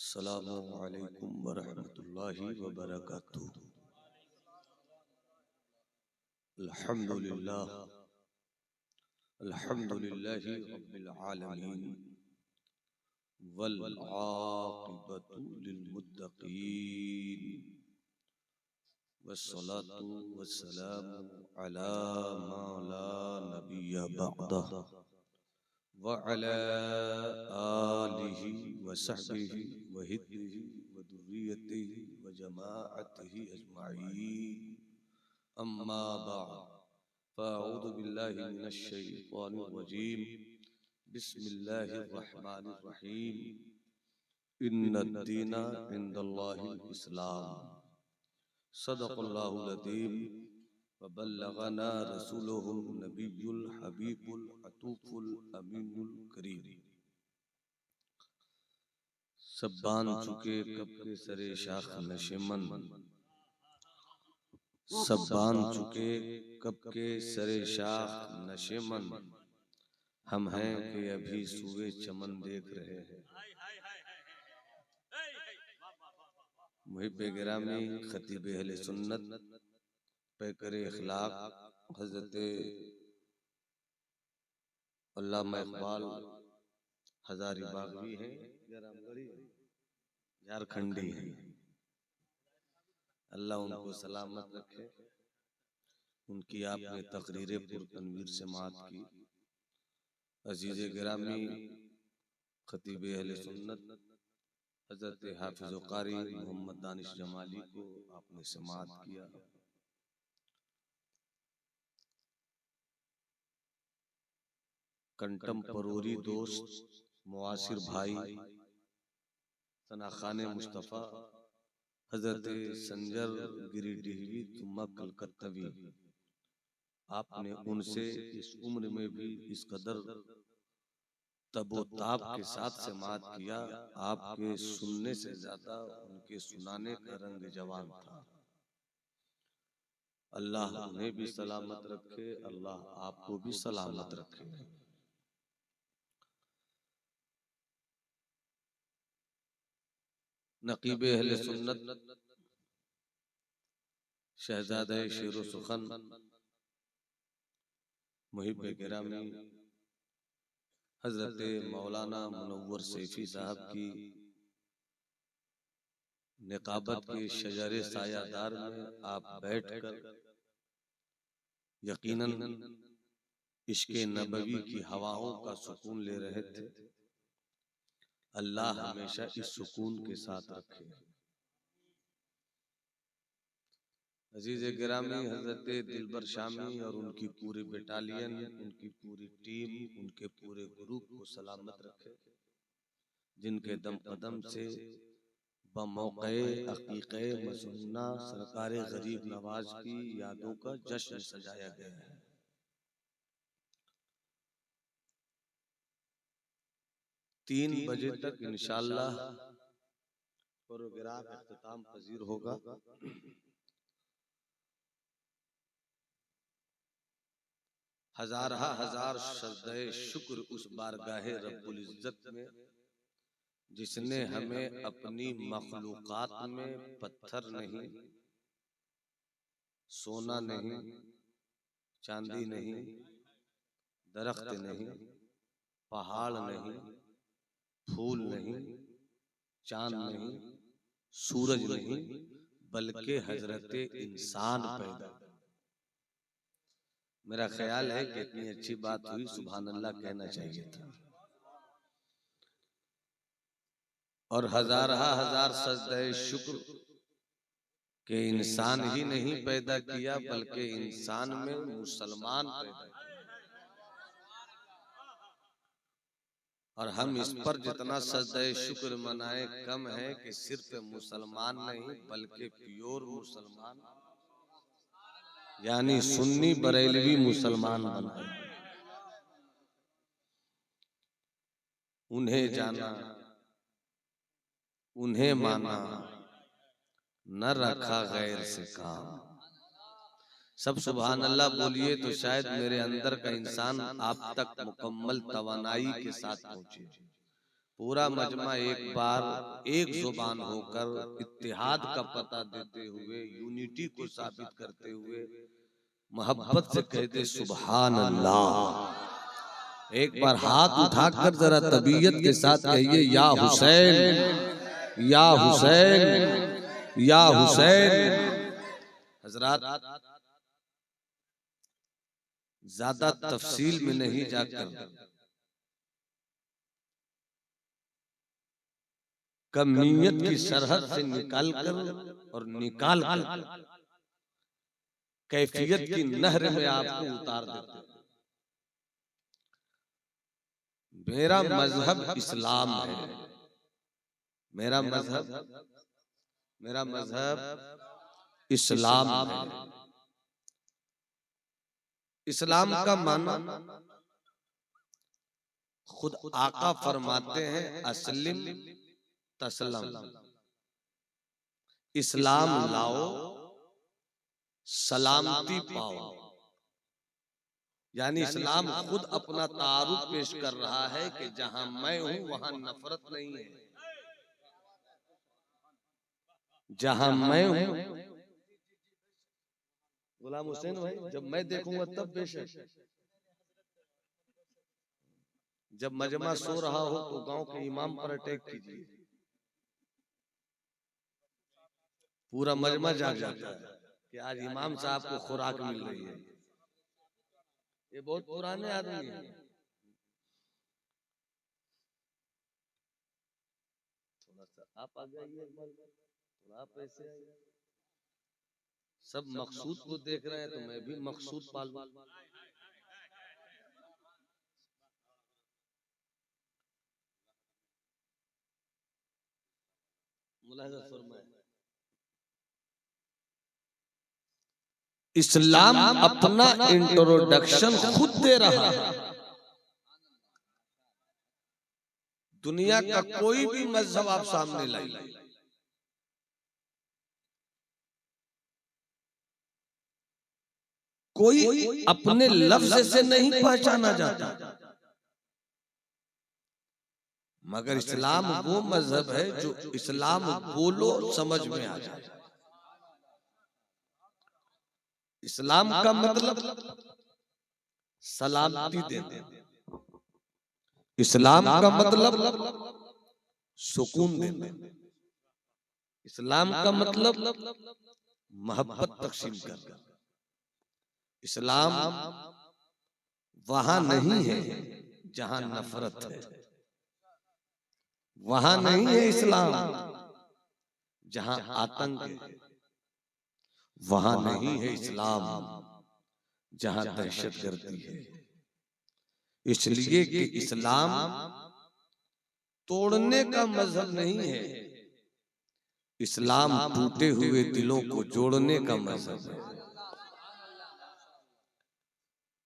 अस्सलामु अलैकुम वरहमतुल्लाहि वबरकातुह। अल्हम्दुलिल्लाह अल्हम्दुलिल्लाहि रब्बिल आलमीन वल आक़िबतु लिल मुत्तक़ीन वस्सलातु वस्सलामु अला मा ला नबिय्य बअदह व अला आलिहि व सहबिहि व हिब्बिहि व दुर्रियतिहि व जमाअतिहि अजमाईन। अम्मा बअद फ़अऊज़ु बिल्लाहि मिनश शैतानिर रजीम। बिस्मिल्लाहिर रहमानिर रहीम। इन्नद-दीना इंदल्लाहिल इस्लाम। सदक़ल्लाहुल अज़ीम व बल्लगना रसूलुहुन नबियुल हबीबुल अतूफुल अमीनुल करीम। सब बान चुके कब के सरे शाख नशिमन, सब बान चुके कब के सरे शाख नशिमन, हम हैं कि अभी सुए चमन देख रहे हैं। मुहिब्बे गिरामी खतीब अहले सुन्नत पैकर इखलाक हज़रत अल्लामा इक़बाल हज़ारी बाग़वी हैं, झारखंडी हैं। अल्लाह उनको सलामत रखे। उनकी आपने तकरीर पुरतनवीर से मात की। अजीज़ गिरामी खतीब अहले सुन्नत हज़रत हाफिज़ व क़ारी मोहम्मद दानिश जमाली को आपने समाअत किया। कंटम्परोरी दोस्त मुआसिर भाई सनाखाने मुस्तफ़ा हज़रत संजर गिरिडीहवी तुम्मा कलकत्तवी, आपने उनसे इस उम्र में भी इस कदर तबोताब के साथ समाअत किया। आपके सुनने से ज्यादा उनके सुनाने का रंग जवान था। अल्लाह उन्हें भी सलामत रखे, अल्लाह आपको भी सलामत रखे। नकीब अहले सुन्नत शहजादे शेर सुखन मुहिब्बे गिरामी हजरत मौलाना मुनव्वर सैफी साहब की निकाबत के शजरे सायादार में आप बैठकर यकीनन इश्क़े नबवी की हवाओं का सुकून ले रहे थे। अल्लाह हमेशा इस सुकून के साथ रखे। अजीज़ गिरामी हजरत दिलबर शामी और उनकी पूरी बटालियन, उनकी पूरी टीम, उनके पूरे ग्रुप को सलामत रखे, जिनके दम कदम से बमौक़े अक़ीक़े मसनूना सरकारे गरीब नवाज की यादों का जश्न सजाया गया है। 3 बजे तक इंशाअल्लाह प्रोग्राम इख्तिताम पजीर होगा। हजार सजदे शुक्र उस बारगाहे रब्बुल इज्जत में जिसने हमें अपनी मखलूक़ात में पत्थर नहीं, सोना नहीं, चांदी नहीं, दरख्त नहीं, पहाड़ नहीं, फूल नहीं, चांद नहीं, सूरज नहीं, बल्कि हजरत इंसान पैदा। मेरा ख्याल है कि इतनी अच्छी बात हुई, सुभान अल्लाह कहना चाहिए था। और हजार सजदे शुक्र के इंसान ही नहीं पैदा किया, बल्कि इंसान में मुसलमान पैदा किया। और हम इस पर जितना सजदे शुक्र मनाए कम है कि सिर्फ मुसलमान नहीं बल्कि प्योर मुसलमान यानी सुन्नी बरेलवी मुसलमान बनाए। उन्हें जाना, उन्हें माना, न रखा गैर से काम। सब सुभान अल्लाह बोलिए तो शायद मेरे अंदर का इंसान आप तक मुकम्मल तवानाई के साथ पहुंचे। पूरा मजमा एक बार एक जुबान होकर इत्तेहाद का पता देते हुए, यूनिटी को साबित करते हुए मोहब्बत से कहते सुभान अल्लाह। एक बार हाथ उठाकर जरा तबीयत के साथ कहिए या हुसैन, या हुसैन, या हुसैन। हजरात, ज्यादा तफसील में नहीं जाकर कमियत की सरहद से निकालकर और निकाल कर कैफियत की नहर में आपको उतार देते। मेरा मजहब इस्लाम है, मेरा मजहब इस्लाम है। इस्लाम का माना खुद आका फरमाते हैं अस्लिम तस्लम, इस्लाम लाओ सलामती पाओ। यानी इस्लाम खुद अपना तारुफ पेश कर रहा है कि जहां मैं हूं वहां नफरत नहीं है, जहां मैं हूं। गुलाम हुसैन भाई, जब मैं देखूंगा तब बेशक, जब मजमा सो रहा हो तो गांव के इमाम पर अटैक कीजिए, पूरा मजमा जाग जाता है कि आज इमाम साहब को खुराक मिल रही है। ये बहुत पुराने आदमी हैं। थोड़ा सा आप आ जाइए, थोड़ा आप ऐसे आइए। सब मकसूद को देख रहे हैं तो मैं भी मकसूद पालूं। मुलाहिजा फरमाए, इस्लाम अपना इंट्रोडक्शन खुद दे रहा है। दुनिया का कोई भी मजहब आप सामने लाइए, कोई अपने लफ्ज से नहीं पहचाना जाता, मगर इस्लाम वो मजहब है जो इस्लाम बोलो समझ में आ जाए। इस्लाम का मतलब सलामती देना, इस्लाम का मतलब सुकून देना, इस्लाम का मतलब मोहब्बत तकसीम करना। इस्लाम वहां नहीं है जहां नफरत है, वहां नहीं है इस्लाम जहां आतंक है, वहां नहीं है इस्लाम जहां दहशतगर्दी है। इसलिए कि इस्लाम तोड़ने का मजहब नहीं है, इस्लाम टूटे हुए दिलों को जोड़ने का मजहब है।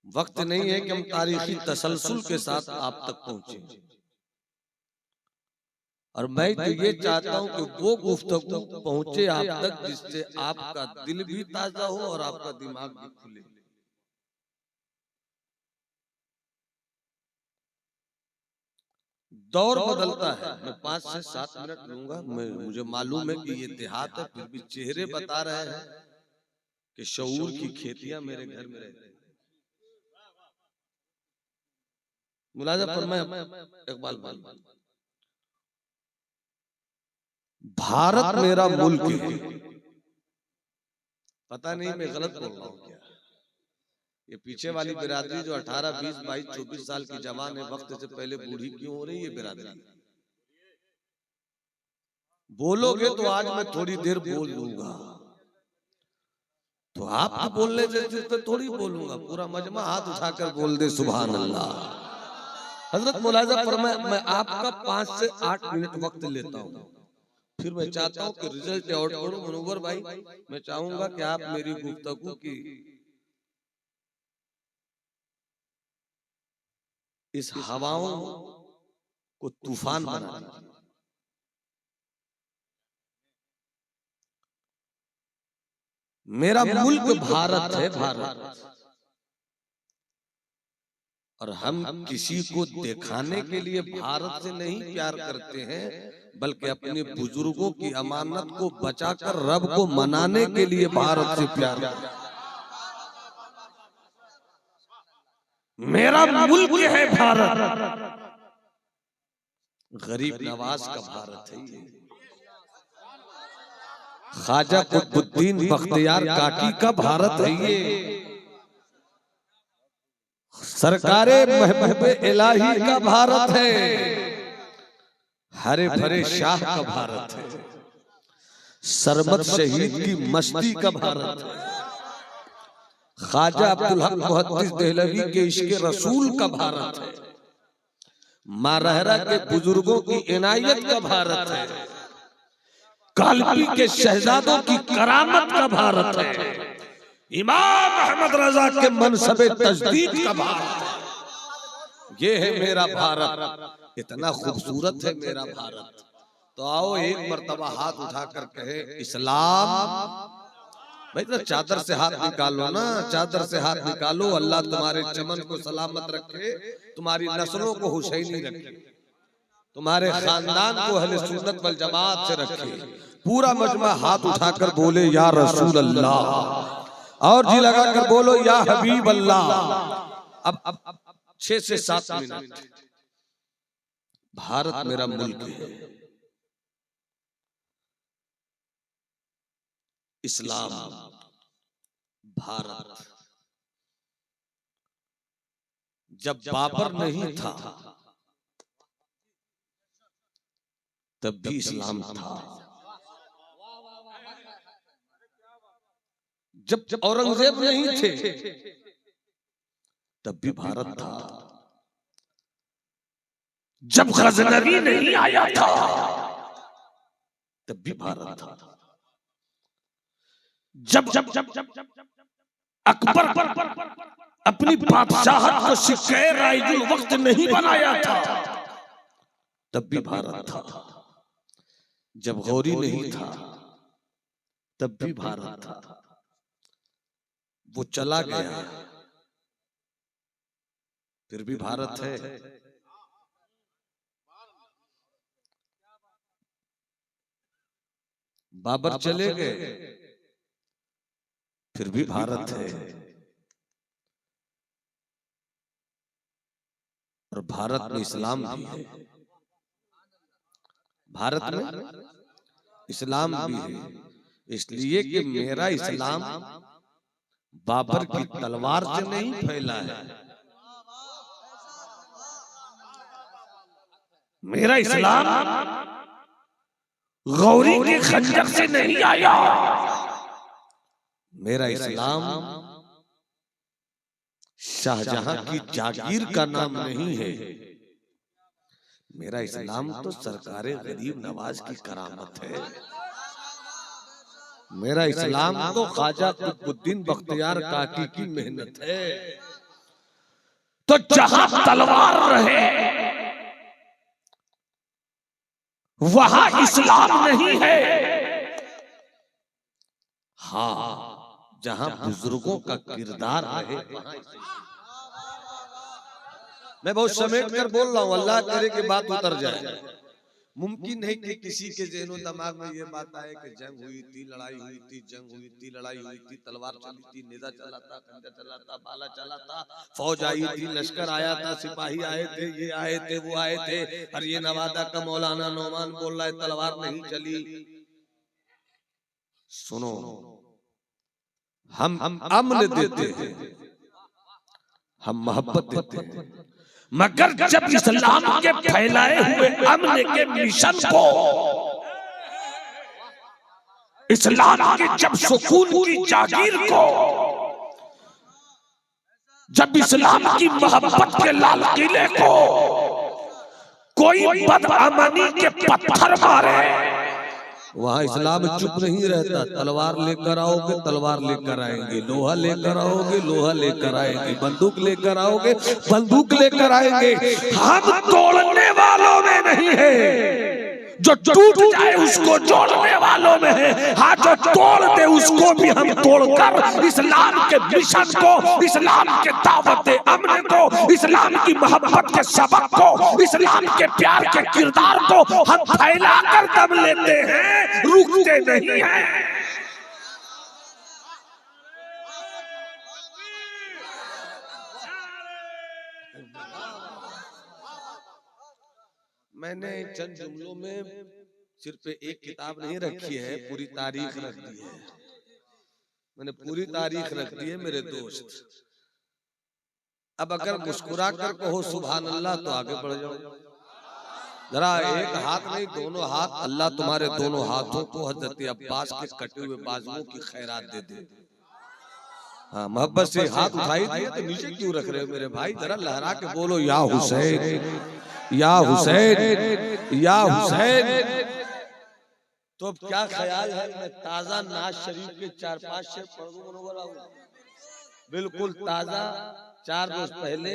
वक्त नहीं है कि हम तारीखी तसलसल के साथ आप तक पहुंचे, और मैं तो ये चाहता हूं कि वो गुफ्तगू पहुंचे आप तक जिससे आपका दिल भी ताजा हो और आपका दिमाग भी खुले। दौर बदलता है, मैं 5 से 7 मिनट लूंगा। मुझे मालूम है कि ये देहात है, फिर भी चेहरे बता रहे हैं कि शऊर की खेतियां मेरे घर में रहती हैं। मुलाजा फरमाए इकबाल भाई, भारत मेरा मुल्क है। पता नहीं मैं गलत बोल रहा हूं क्या? ये पीछे वाली बिरादरी जो 18, 20, 22, 24 साल की जवान है, वक्त से पहले बूढ़ी क्यों हो रही है बिरादरी? बोलोगे तो आज मैं थोड़ी देर बोल लूंगा, तो आप बोलने से थोड़ी बोलूंगा। पूरा मजमा हाथ उठाकर बोल दे सुभान अल्लाह। हजरत मुलाजा फरमाए, मैं आपका 5 से 8 मिनट वक्त लेता हूँ, फिर मैं चाहता हूँ कि रिजल्ट आउट करो। मनोवर भाई, मैं चाहूंगा कि आप मेरी गुफ्तगू की इस हवाओं को तूफान बना दीजिए। मेरा मुल्क भारत है, भारत, और हम किसी को दिखाने के लिए भारत से नहीं प्यार करते हैं, बल्कि अपने बुजुर्गों की अमानत को बचाकर रब को मनाने के लिए भारत से प्यार करते हैं। मेरा मुल्क है भारत, गरीब नवाज का भारत है ये, ख्वाजा कुतुबुद्दीन बख्तियार काकी का भारत है ये, सरकारे महबूब इलाही का भारत है, हरे भरे शाह का भारत है, सरमद शहीद की मस्ती का भारत है, ख्वाजा अब्दुल हक मुहद्दिस देहलवी के इश्क रसूल का भारत है, मारहरा के बुजुर्गों की इनायत का भारत है, कालपी के शहजादों की करामत का भारत है, इमाम अहमद रजा के मनसबे तजदीद का भारत है। ये है मेरा भारत, इतना खूबसूरत है मेरा भारत। तो आओ एक मर्तबा हाथ उठाकर कहे इस्लाम। भाई तो चादर से हाथ निकालो ना, चादर से हाथ निकालो। अल्लाह तुम्हारे चमन को सलामत रखे, तुम्हारी नस्लों को हुसैनी रखे, तुम्हारे खानदान को अहले सुन्नत वल जमात से रखे। पूरा मजमा हाथ उठाकर बोले या रसूल अल्लाह, और जी लगाकर बोलो या हबीब अल्लाह। अब 6 से 7 मिनट। भारत मेरा मुल्क है, इस्लाम भारत। जब बाबर नहीं था तब भी इस्लाम था, जब औरंगजेब नहीं थे तब भी भारत था, जब गजनवी नहीं आया था तब भी भारत था, जब अकबर अपनी बादशाहत को सिक्के राइजुल वक्त नहीं बनाया था तब भी भारत था, जब गौरी नहीं था तब भी भारत था। वो चला गया फिर भी भारत है। बाबर चले गए फिर भी भारत है, और भारत में इस्लाम भी है, भारत में इस्लाम भी है। इसलिए कि मेरा इस्लाम बाबर की तलवार से नहीं फैला है, मेरा इस्लाम गौरी के खंजर से नहीं आया, मेरा इस्लाम शाहजहां की जागीर का नाम नहीं है, मेरा इस्लाम तो सरकारे गरीब नवाज की करामत है, मेरा इस्लाम तो ख्वाजा कुतुबुद्दीन बख्तियार काकी की मेहनत है। तो जहां तलवार रहे वहां इस्लाम नहीं है। हाँ, जहां बुजुर्गों का किरदार रहे वहां मैं बहुत समेट कर बोल रहा हूं, अल्लाह करे कि बात उतर जाए। मुमकिन नहीं कि किसी के ज़हनो दिमाग में ये बात आए कि जंग हुई थी, लड़ाई हुई थी, जंग हुई थी, लड़ाई हुई थी, तलवार चली थी, नेजा चला था, खंजर चला था, भाला चला था, फौज आई थी, लश्कर आया था, सिपाही आए थे, ये आए थे, वो आए थे, और ये नवादा का मौलाना नौमान बोल रहा है तलवार नहीं चली। सुनो, हम अमन देते हैं, हम मोहब्बत देते हैं, मगर जब इस्लाम के फैलाए हुए अमन के मिशन को, इस्लाम के जब सुकून की जागीर को, जब इस्लाम की मोहब्बत के लाल किले को कोई बदअमनी के पत्थर मारे, वहां इस्लाम चुप नहीं रहता। तलवार लेकर आओगे, तलवार लेकर आएंगे, लोहा लेकर आओगे, लोहा लेकर आएंगे, बंदूक लेकर आओगे, बंदूक लेकर आएंगे। हम तोड़ने वालों में नहीं है, जो टूट जाए उसको जोड़ने वालों में है, हाँ जो तोड़ दे उसको भी हम तोड़कर इस्लाम के मिशन को, इस्लाम के दावत अमन को, इस्लाम की मोहब्बत के सबक को, इस्लाम के प्यार के किरदार को हम फैला कर दम लेते हैं, रुकते नहीं हैं। मैंने चंद जुमलों में सिर्फ एक किताब नहीं रखी है, पूरी तारीख रख दी है। मैंने पूरी तारीख रख दी है मेरे दोस्त। अब अगर मुस्कुरा कर कहो सुभान अल्लाह तो आगे बढ़ जाओ। जरा एक हाथ नहीं दोनों हाथ, अल्लाह तुम्हारे दोनों हाथों को हजरत अब्बास के कटे हुए बाजुओं की खैरात दे दे। हाँ, मोहब्बत से हाथ उठाई दिए तो नीचे क्यों रख रहे हो मेरे भाई? जरा लहरा के बोलो या हुसैन, या हुसैन, या हुसैन। तो अब क्या ख्याल है मैं ताजा नाज शरीफ के 4-5 शेर पढ़ दूं मनोवर आऊं? बिल्कुल ताजा। 4 रोज पहले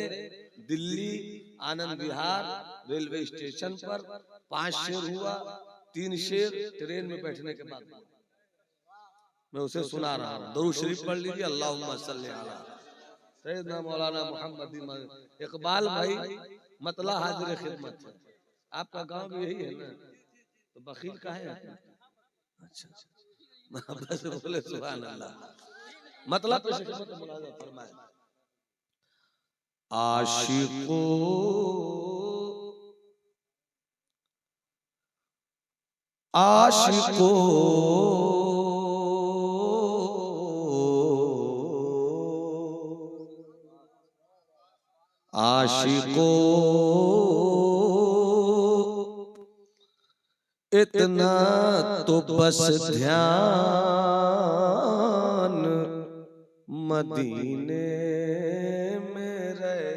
दिल्ली आनंद विहार रेलवे स्टेशन पर 5 शेर हुआ, 3 शेर ट्रेन में बैठने के बाद मैं उसे सुना रहा हूँ। दरूद शरीफ पढ़ लीजिए, अल्लाहुम्मा सल्ली अला सैयदना मौलाना मोहम्मद इकबाल भाई मतला हाजिर खिदमत है। आपका गांव भी यही है ना, तो बखील का है? अच्छा, बस बोले सुभान अल्लाह। मतलब पे खिदमत मुलाजा फरमाए। आशिको आशिको आशिको इतना तो बस ध्यान मदीने में रहे।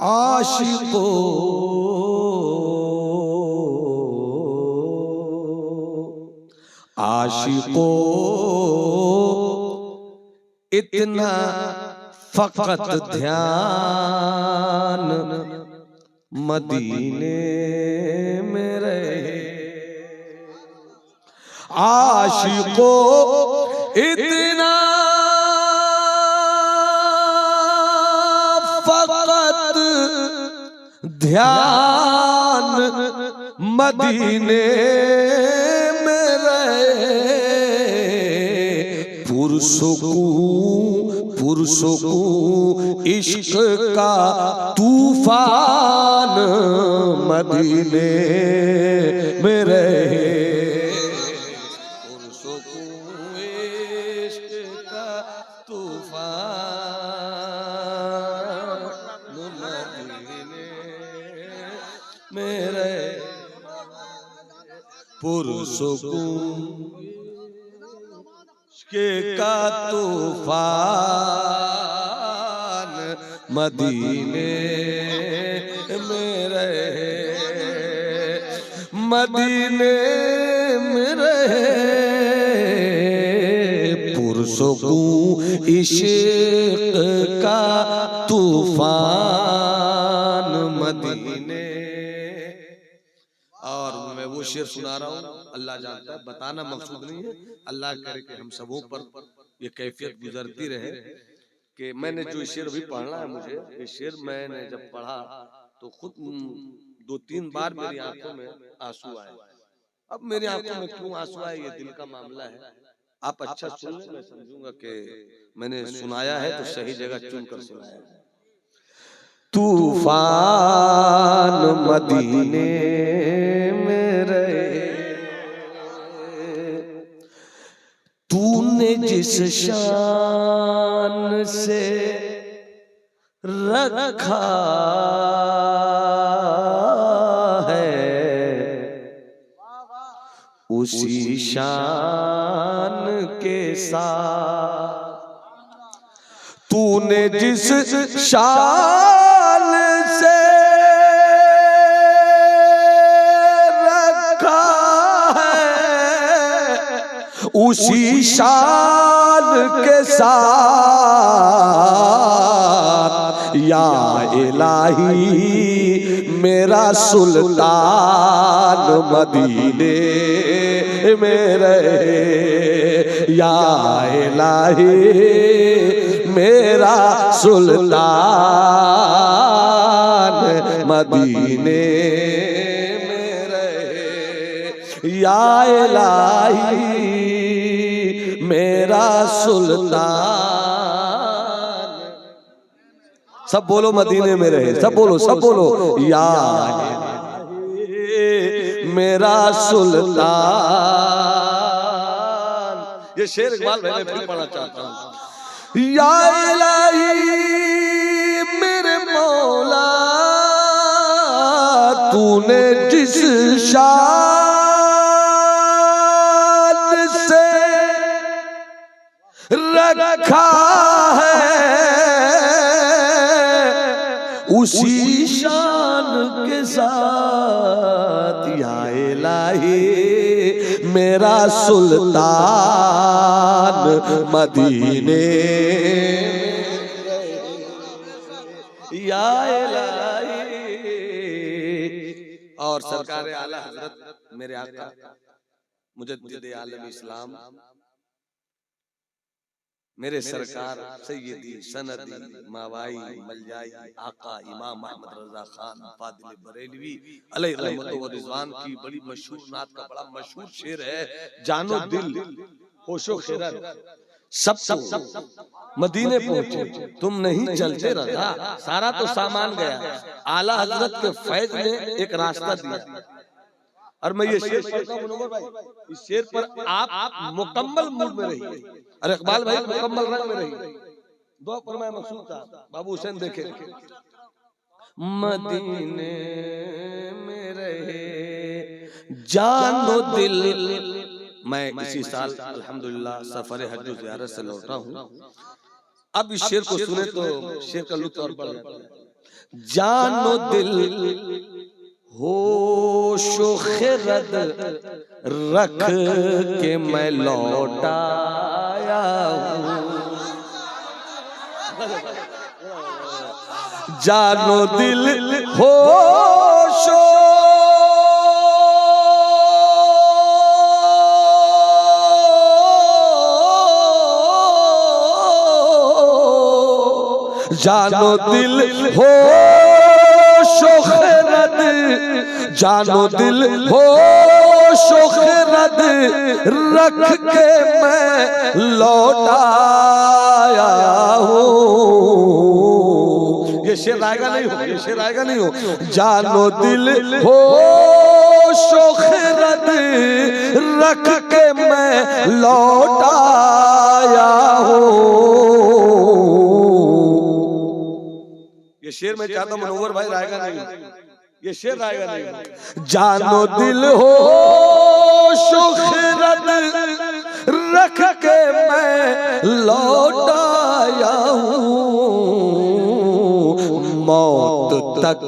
आशिको आशिको इतना फकत ध्यान मदीने में रहे। आशिको इतना फकत ध्यान मदीने में रहे। पुरसों को इश्क का तूफान मदीने में रहे। पुरसों को इश्क का तूफान मदीने में रहे। पुरसों को के का तूफान मदीने में रहे। मदीने में रहे। पुरसों को इश्क का तूफान मदीने। और मैं वो शेर सुना रहा हूँ, अल्लाह जानता है, बताना मकसूद नहीं है। अल्लाह करे कि हम सबों पर ये कैफियत गुजरती रहे कि मैंने जो शेर भी पढ़ना है, मुझे ये शेर मैंने जब पढ़ा तो खुद 2-3 बार मेरी आंखों में आंसू आए। अब मेरी आंखों में क्यों आंसू आए ये दिल का मामला है। आप अच्छा सुन लें, मैं समझूंगा कि मैंने सुनाया है तो सही जगह चुन कर सुनाया है। तूफान मदीने में रहे। तूने जिस शान से रखा है उसी शान के साथ, तूने जिस शान से रखा है उसी शान के साथ या इलाही मेरा सुल्तान मदीने में रहे, या इलाही मेरा सुल्तान मदीने में रहे, या इलाही मेरा सुल्तान। सब बोलो मदीने में रहे, सब बोलो, सब बोलो, या मेरा सुल्तान। ये शेर इकबाल भाई मैं फिर पढ़ना चाहता हूँ। या इलाही मेरे मौला तूने जिस शान से रखा है उसी शान के साथ, या इलाही मेरा सुल्तान मदीने, या इलाही। और सरकार आला हजरत मेरे आका मुजद्दिद आलम इस्लाम मेरे सरकार सैयदी सनदी मावाई मलजाई आका इमाम अहमद रजा खान फादिल बरेलवी अलैहि रहमत व रिजवान की बड़ी मशहूर नात का बड़ा मशहूर शेर है, जानो दिल होशो खैरत सब मदीने पहुंचे तुम नहीं चलते रहा, सारा तो सामान गया, आला हजरत के फैज ने एक रास्ता दिया। और मैं ये शेर पढ़ता हूं मनोवर भाई, इस शेर पर आप मुकम्मल मूड में रहिए। अरे इकबाल भाई मुकम्मल रंग में रहिए। दो फरमाया मकसूद था बाबू हुसैन देखे, मदीने में रहे जानो दिल। मैं इसी साल अल्हम्दुलिल्लाह सफर हज ज़ियारत से लौटा हूँ। अब इस शेर को सुने तो शेर का लुत्फ और बढ़ जाता है। जानो दिल होशो खिरद रख के मैं लौटाया हूँ, जानो दिल होशो जानो दिल होशो खिरद, जानो दिल होशो खिरद रख के मैं लौटाया हूँ। ये शेर आएगा नहीं हो, ये शेर आएगा नहीं हो। जानो दिल होशो खिरद रख के मैं लौटाया हूँ। ये शेर में चाहता हूँ मनोवर भाई रायगा नहीं, ये शेर रायगा नहीं। जानो दिल होशो खिरद रख के मैं लौटाया हूँ, मौत तक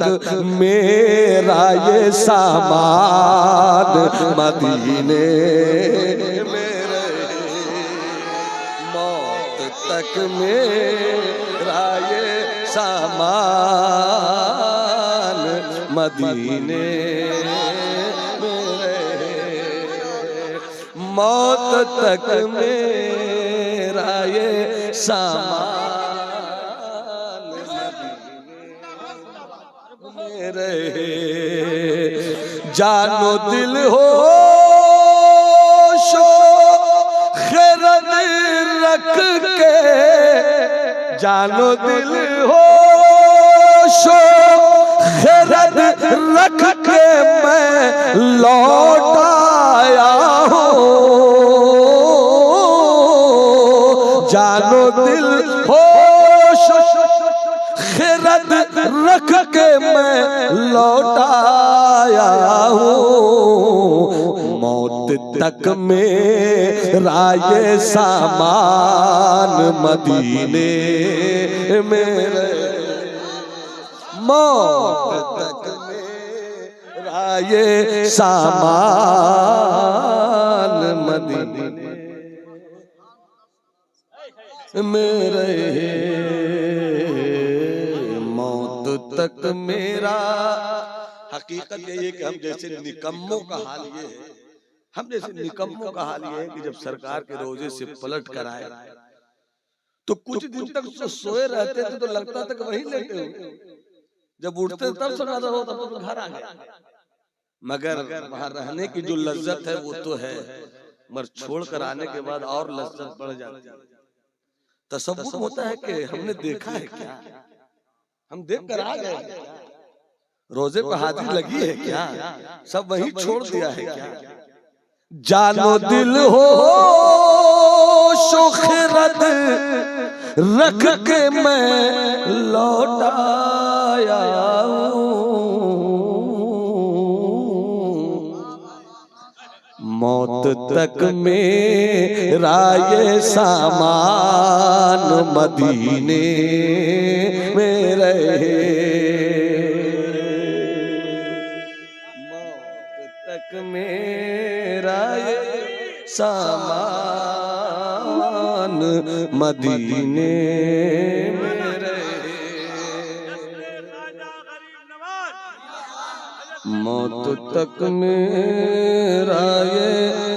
मेरा ये सामान मदीने में रहे, मौत तक मेरा ये सामान मदीने में रहे, मौत तक मेरा ये सामान मदीने में रहे। जानो दिल होशो खिरद रख के, जानो दिल होशो खिरद रख के मैं लौटाया हूँ, जानो दिल होशो खिरद रख के मैं लौटाया हूँ, मौत तक मेरा ये सामान मदीने में रहे, मौत तक मेरा ये सामान मदीने में रहे, मौत तक मेरा हकीकत ये है कि हम जैसे निकम्मों का हाल ये है, हम जैसे निकम्मों का हाल ये है कि जब सरकार के रोजे से पलट कर आए तो कुछ दिन तक तो सोए रहते थे तो लगता था कि वहीं लेटे हुए, जब उठते तब समझ रहा होता तो घर आ गए। मगर वहां रहने की जो लज्जत है वो तो है, मगर छोड़ कर आने के बाद और लज्जत बढ़ जाती है। तसव्वुर होता है कि हमने देखा है क्या, हम देख कर आ गए, रोजे पर हाजिरी लगी है क्या, सब वहीं छोड़ दिया है क्या। जानो दिल हो शुखरत रख के मैं लौटाया मौत तक मेरा ये सामान मदीने में रहे, मौत तक मेरा ये सामान मदीने में रहे, मौत तक मेरा ये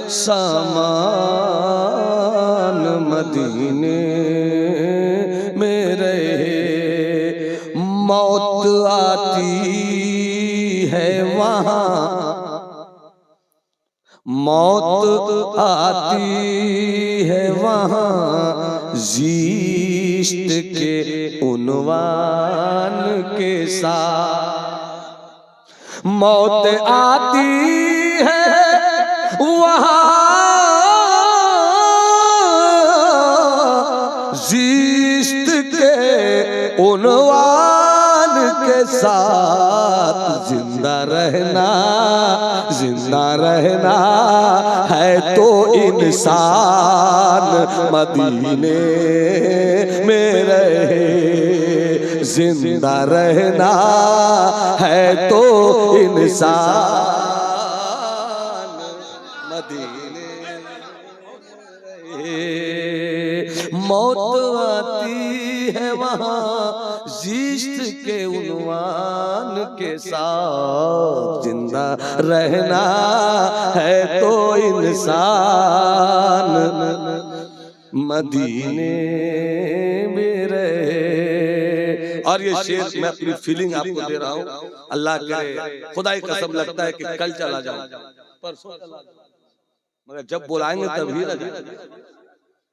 सामान मदीने में रहे। मौत आती है वहाँ, मौत आती है वहाँ ज़िश्त के उन्वान के साथ, मौत आती है वहाँ ज़िश्त के उन्वान के साथ। जिंदा रहना, जिंदा रहना है तो इंसान मदीने में रहे, जिंदा रहना है तो इंसान मदीने में रहे। मौत आती है वहाँ ज़िश्त के उन्वान के साथ, जिंदा रहना है तो इंसान मदीने में रहे। और ये शेर मैं अपनी फीलिंग आपको दे रहा हूँ, अल्लाह करे खुदा की कसम लगता है कि कल चला जाऊं, परसों चला जाऊं, मगर जब बुलाएंगे तभी ना जाए,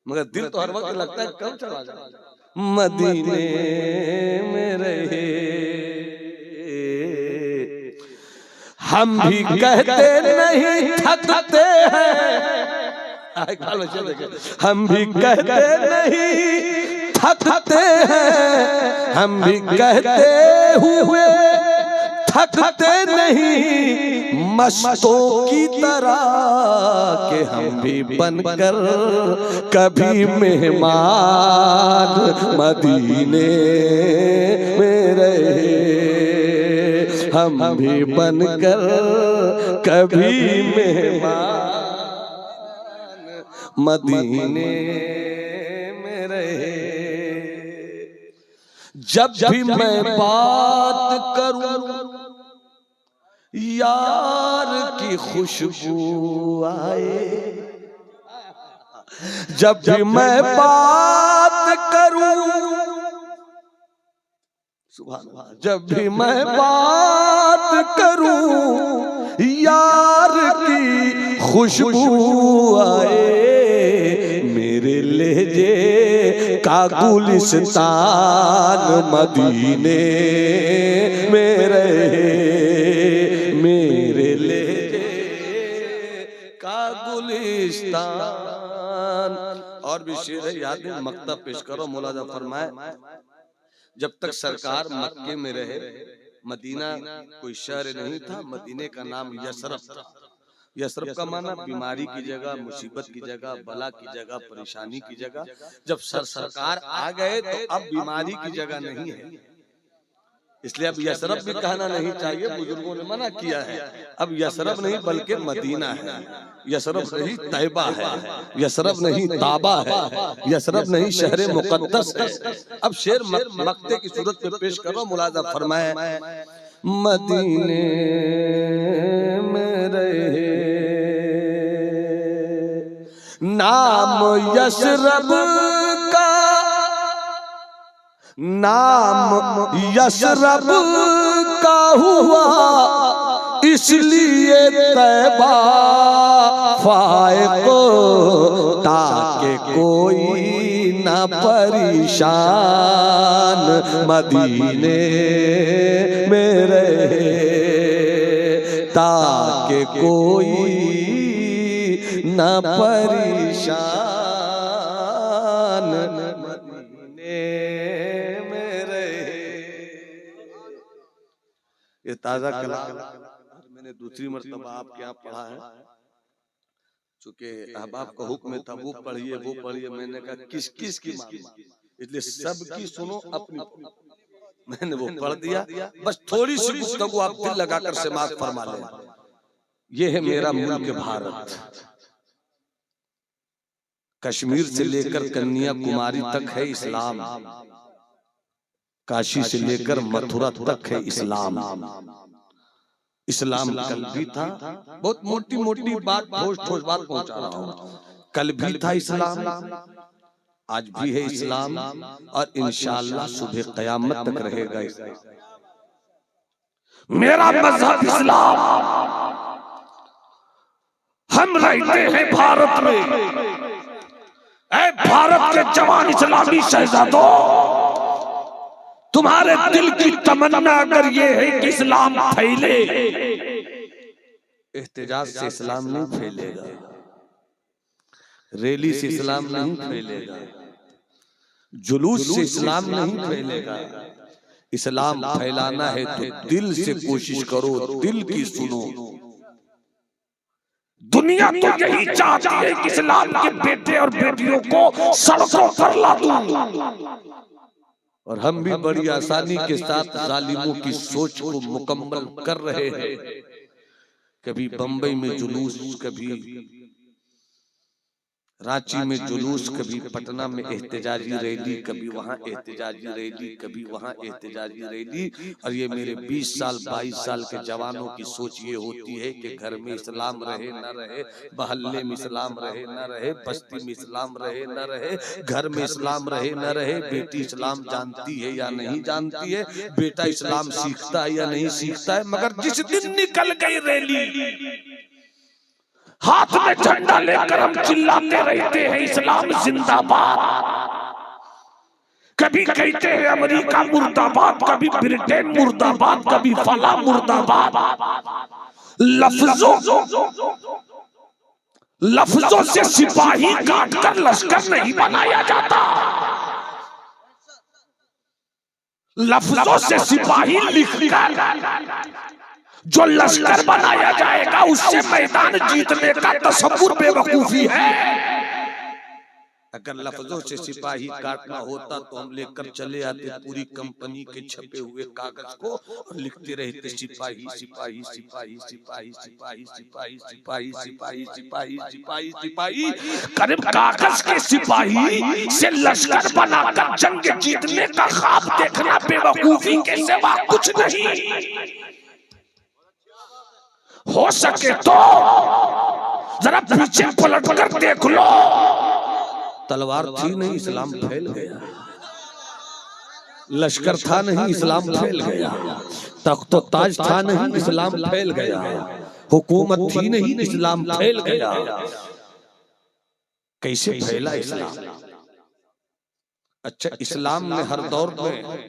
मगर दिल तो हर वक्त लगता है कब चला जाऊं। मदीने में रहे। हम भी कहते नहीं थकते हैं, हम भी कहते नहीं थकते हैं, हम भी कहते हुए थकते नहीं, मस्तों की तरह के हम भी बनकर कभी मेहमान मदीने में रहे, हम भी बनकर कभी मेहमान मदीने में रहे। जब भी मैं बात करूं यार की खुशबू आए, जब भी मैं बात करूं, जब भी मैं बात करूं यार की खुशबू आए, मेरे लहजे का गुलिस्तान मदीने में रहे, मेरे लहजे का गुलिस्तान। और भी शेर है, याद है, मक्ता पेश करो। मौलाना फरमाए जब तक सरकार मक्के में रहे, मदीना कोई शहर नहीं था, मदीने का नाम यसरफ था। यसरफ का माना बीमारी की जगह, मुसीबत की जगह, बला की जगह, परेशानी की जगह। जब सरकार आ गए तो अब बीमारी की जगह नहीं है, इसलिए अब यसरफ भी कहना नहीं चाहिए, बुजुर्गों ने मना किया है। अब यसरफ नहीं बल्कि मदीना है, यसरफ नहीं तैबा है, यसरफ नहीं ताबा है, यसरफ नहीं शहर मुकद्दस है। अब शेर मक्ते की सूरत में पेश करो, मुलाजा फरमाए मदीने में रहे, नाम यशरब का, नाम यशरब का हुआ इसलिए तैबा फायक, ताकि कोई न परेशान मदीने में रहे, ताकि कोई न परेशान मदीने में रहे। ये ताजा कलाम मैंने दूसरी मर्तबा आपके यहाँ पढ़ा है, चूंकि अहबाब का हुक्म था वो पढ़िए वो पढ़िए, मैंने कहा किस किस की मालूम, इसलिए सबकी सुनो अपनी। मैंने वो पढ़ दिया, बस थोड़ी सी गुफ्तगू आप दिल लगाकर समाप्त फरमा लें। ये है मेरा मुल्क भारत, कश्मीर से लेकर कन्याकुमारी तक है इस्लाम, काशी से लेकर मथुरा तक है इस्लाम। इस्लाम कल भी था, बहुत मोटी मोटी बात ठोस ठोस बात पहुंचा रहा हूं, कल भी था इस्लाम, आज भी है इस्लाम, और इंशाअल्लाह सुबह क़यामत तक रहेगा इस्लाम। मेरा मजहब इस्लाम, हम रहते हैं भारत में। ऐ भारत के जवान इस्लामी शहजादों, तुम्हारे दिल की तमन्ना अगर ये है कि इस्लाम फैले, एहतजाज से इस्लाम नहीं फैलेगा, रैली से इस्लाम नहीं फैलेगा, जुलूस से इस्लाम नहीं फैलेगा। इस्लाम फैलाना है तो दिल से कोशिश करो, दिल की सुनो। दुनिया तो यही चाहती है कि इस्लाम के बेटे और बेटियों को सड़कों पर ला दूं, और हम भी बड़ी आसानी के साथ जालिमों की सोच को मुकम्मल कर रहे हैं। कभी बंबई में जुलूस, कभी रांची में जुलूस, कभी पटना में एहतजाजी रैली, कभी वहाँ एहतजाजी रैली, कभी वहाँ एहतजाजी रैली। और ये मेरे 20 साल 22 साल के जवानों की सोच ये होती है कि घर में इस्लाम रहे न रहे, मोहल्ले में इस्लाम रहे न रहे, बस्ती में इस्लाम रहे न रहे, घर में इस्लाम रहे न रहे, बेटी इस्लाम जानती है या नहीं जानती है, बेटा इस्लाम सीखता है या नहीं सीखता है, मगर जिस दिन निकल गई रैली, हाथ में झंडा लेकर हम चिल्लाते रहते हैं इस्लाम जिंदाबाद। कभी कहते हैं अमेरिका मुर्दाबाद, कभी ब्रिटेन मुर्दाबाद, कभी फला मुर्दाबाद। लफ्जों से सिपाही काटकर लश्कर नहीं बनाया जाता, लफ्जों से सिपाही लिखकर जो लश्कर बनाया जाएगा उससे मैदान जीतने का तसव्वुर बेवकूफी है। अगर लफ्जों से सिपाही काटना होता तो हम लेकर चले आते पूरी कंपनी के छपे हुए कागज को और लिखते रहते सिपाही सिपाही सिपाही सिपाही सिपाही सिपाही सिपाही सिपाही सिपाही सिपाही सिपाही। करीब कागज के सिपाही से लश्कर बनाकर जंग जीतने का ख्वाब देखना बेवकूफी के सिवा कुछ नहीं। हो सके तो जरा पीछे पलट कर देख लो, तलवार थी नहीं इस्लाम फैल गया, लश्कर था नहीं इस्लाम फैल गया, तख्त ताज था नहीं इस्लाम फैल गया, हुकूमत थी नहीं इस्लाम फैल गया। कैसे फैला इस्लाम? अच्छा, इस्लाम ने हर दौर में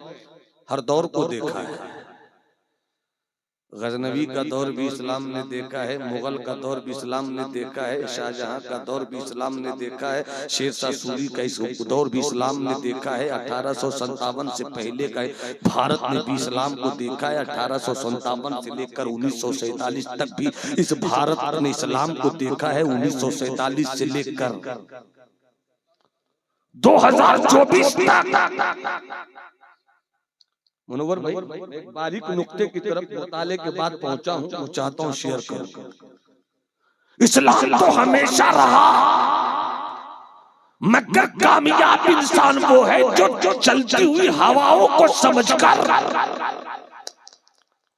हर दौर को देखा है। गजनवी का दौर भी इस्लाम ने देखा है, मुगल का दौर भी इस्लाम ने देखा है, शाहजहां का दौर भी इस्लाम ने देखा है, शेरशाह सूरी का दौर भी इस्लाम ने देखा है, 1857 से पहले का भारत ने भी इस्लाम को देखा है, 1857 से लेकर 1947 तक भी इस भारत ने इस्लाम को देखा है, 1947 से लेकर 2024 तक। मुनव्वर भाई, एक बारीक नुक्ते की तरफ मुताले के बाद पहुंचा हूं, वो चाहता हूं शेयर करूं। इस्लाम तो हमेशा रहा, मगर कामयाब इंसान वो है जो चलती हुई हवाओं को समझकर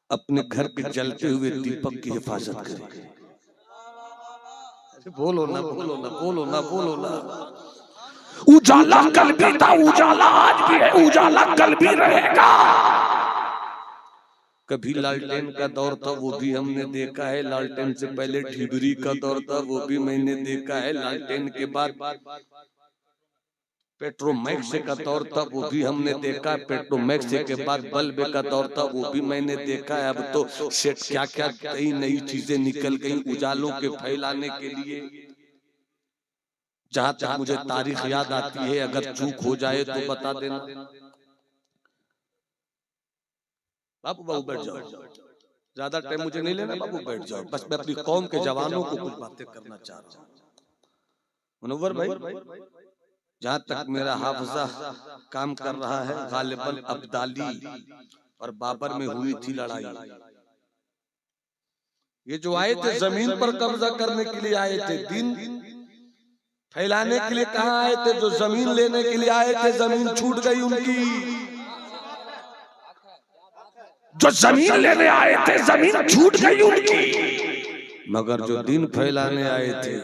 अपने घर के जलते हुए दीपक की हिफाजत करे। बोलो ना, बोलो ना, बोलो ना, बोलो ना। उजाला कल भी था, उजाला आज भी है, उजाला कल भी रहेगा। कभी लालटेन का दौर था, वो भी हमने देखा है। लालटेन से पहले ढिबरी का दौर था, वो भी मैंने देखा है। लालटेन के बाद पेट्रोमैक्स का दौर था, वो भी हमने देखा है। पेट्रोमैक्स के बाद बल्ब का दौर था, वो भी मैंने देखा है। अब तो सेट क्या क्या कई नई चीजें निकल गई उजालों के फैलाने के लिए। जहां तक मुझे तारीख याद आती है, अगर चूक हो जाए तो बता देना। बाबू बाबू बैठ जाओ, ज्यादा टाइम मुझे नहीं लेना। बाबू बैठ जाओ, बस मैं अपनी कौम के जवानों को कुछ बातें करना चाह रहा हूँ। मुनव्वर भाई, जहां तक मेरा हाफजा काम कर रहा है, गालिबन अब्दाली और बाबर में हुई थी लड़ाई। ये जो आए थे जमीन पर कब्जा करने के लिए आए थे, दिन फैलाने के लिए कहाँ आए थे? जो जमीन लेने के लिए आए थे, जमीन छूट गई उनकी। जो जमीन लेने आए थे, जमीन छूट गई उनकी। मगर जो दिन फैलाने आए थे,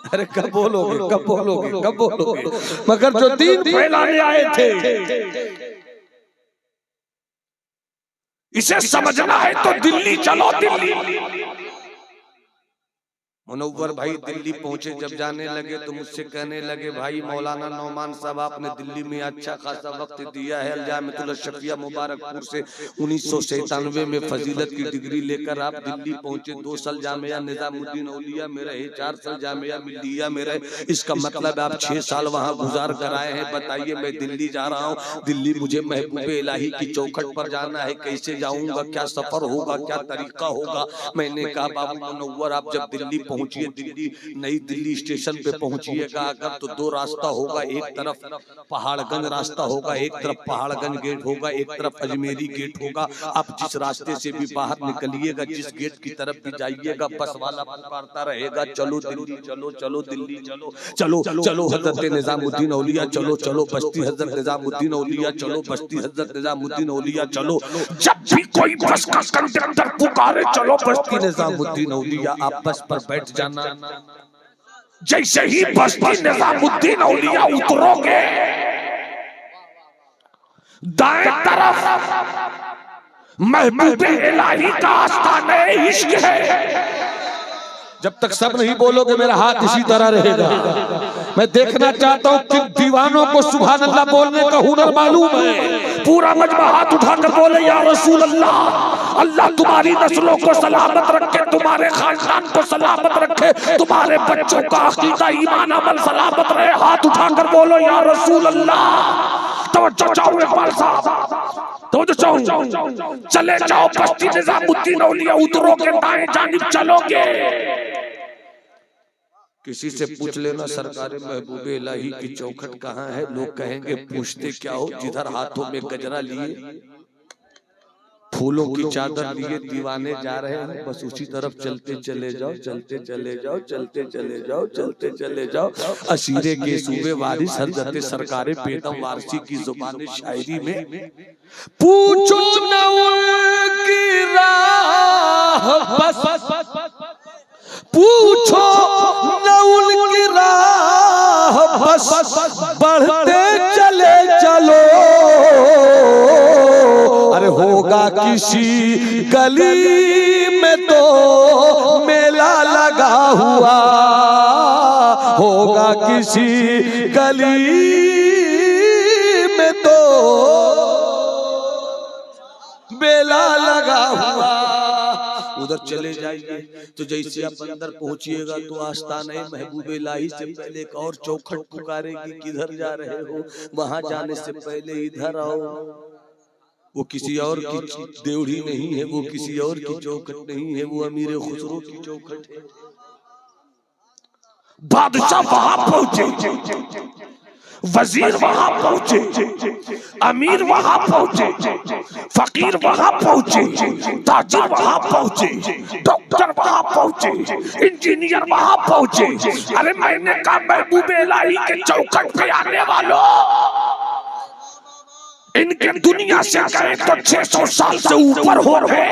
अरे कब बोलोगे, कब बोलोगे, कब बोलोगे? मगर जो दिन फैलाने आए थे, इसे समझना है तो दिल्ली चलो, दिल्ली। मुनव्वर भाई दिल्ली पहुंचे, जब जाने लगे तो मुझसे कहने लगे, भाई मौलाना नौमान साहब आपने दिल्ली में अच्छा खासा वक्त दिया है। अल-जामिअतुल अशरफिया मुबारकपुर से 1997 में फजीलत की डिग्री लेकर आप दिल्ली पहुंचे। 2 साल जामिया निजामुद्दीन औलिया में रहे, 4 साल जामिया मिल्लिया में रहे। इसका मतलब आप 6 साल वहां गुजार कर आए हैं। बताइए, मैं दिल्ली जा रहा हूँ, दिल्ली मुझे महबूबे इलाही की चौखट पर जाना है, कैसे जाऊंगा, क्या सफर होगा, क्या तरीका होगा? मैंने कहा, बाबू मुनव्वर आप जब दिल्ली पहुंचिए, दिल्ली नई दिल्ली स्टेशन पे पहुंचिएगा अगर, तो 2 रास्ता होगा। एक तरफ पहाड़गंज रास्ता होगा, एक तरफ पहाड़गंज गेट होगा, एक तरफ अजमेरी गेट होगा। आप जिस रास्ते से भी बाहर निकलिएगा, जिस गेट की तरफ भी जाइएगा, बस वाला पुकारता रहेगा, चलो दिल्ली चलो, चलो दिल्ली चलो, चलो चलो हजरत निजामुद्दीन औलिया चलो, चलो बस्ती हजरत निजामुद्दीन औलिया चलो, बस्ती हजरत निजामुद्दीन औलिया चलो। जब भी कोई बस का कंडक्टर पुकारे, चलो बस्ती निजामुद्दीन औलिया, आप बस पर बैठ जाना। जैसे ही बस्ती निजामुद्दीन औलिया उतरोगे, दाएं तरफ महबूबे इलाही का आस्थाने इश्क है। जब तक सब नहीं बोलोगे, मेरा हाथ इसी तरह रहेगा। मैं देखना चाहता हूँ कि दीवानों को सुभान अल्लाह बोलने का हुनर मालूम है। पूरा मजमा हाथ उठाकर बोले, या रसूल अल्लाह, अल्लाह तुम्हारी नस्लों को सलामत रखे, तुम्हारे खानदान को सलामत रखे, तुम्हारे बच्चों का अकीदा ईमान अमल सलामत रहे। हाथ उठाकर बोलो, या रसूल अल्लाह। तवज्जो चाहो इकबाल साहब, तवज्जो चाहो। चले जाओ बस्ती निजामुद्दीन औलिया, उतरोगे दाएं जानिब चलोगे। किसी से पूछ लेना सरकारे महबूबे इलाही की चौखट कहाँ है, लोग कहेंगे पूछते क्या हो, जिधर हाथों में गजरा लिए, फूलों की चादर लिए दीवाने जा रहे हैं, बस उसी तरफ चलते चले जाओ, चलते चले जाओ, चलते चले जाओ, चलते चले जाओ। असीरे के सूबे वारिस हजरत सरकारे बेदम वारसी की जुबान शायरी में, पूछो न उनकी राह, बस पूछो न उनकी राह, बस बढ़ते चले चलो। अरे होगा किसी गली में तो मेला लगा हुआ, होगा किसी गली में तो मेला लगा हुआ। उधर चले जाइए तो जैसे आप अंदर पहुंचिएगा तो आस्थाने महबूबे इलाही से पहले एक और चौखट पुकारेगी, किधर जा रहे हो? वहां जाने से पहले इधर आओ। वो किसी और की देवड़ी नहीं है, वो किसी और की चौखट नहीं है, वो अमीर खुसरो की चौखट है। बादशाह वहां पहुंचे, वजीर वहां पहुंचे, अमीर वहां पहुंचे, फकीर वहां पहुंचे, ताजिर वहां पहुंचे, डॉक्टर वहां पहुंचे, इंजीनियर वहां पहुंचे। अरे मैंने कहा महबूबे इलाही के चौखट पे आने वालों, इनके दुनिया से गए तो 600 साल से ऊपर हो गए,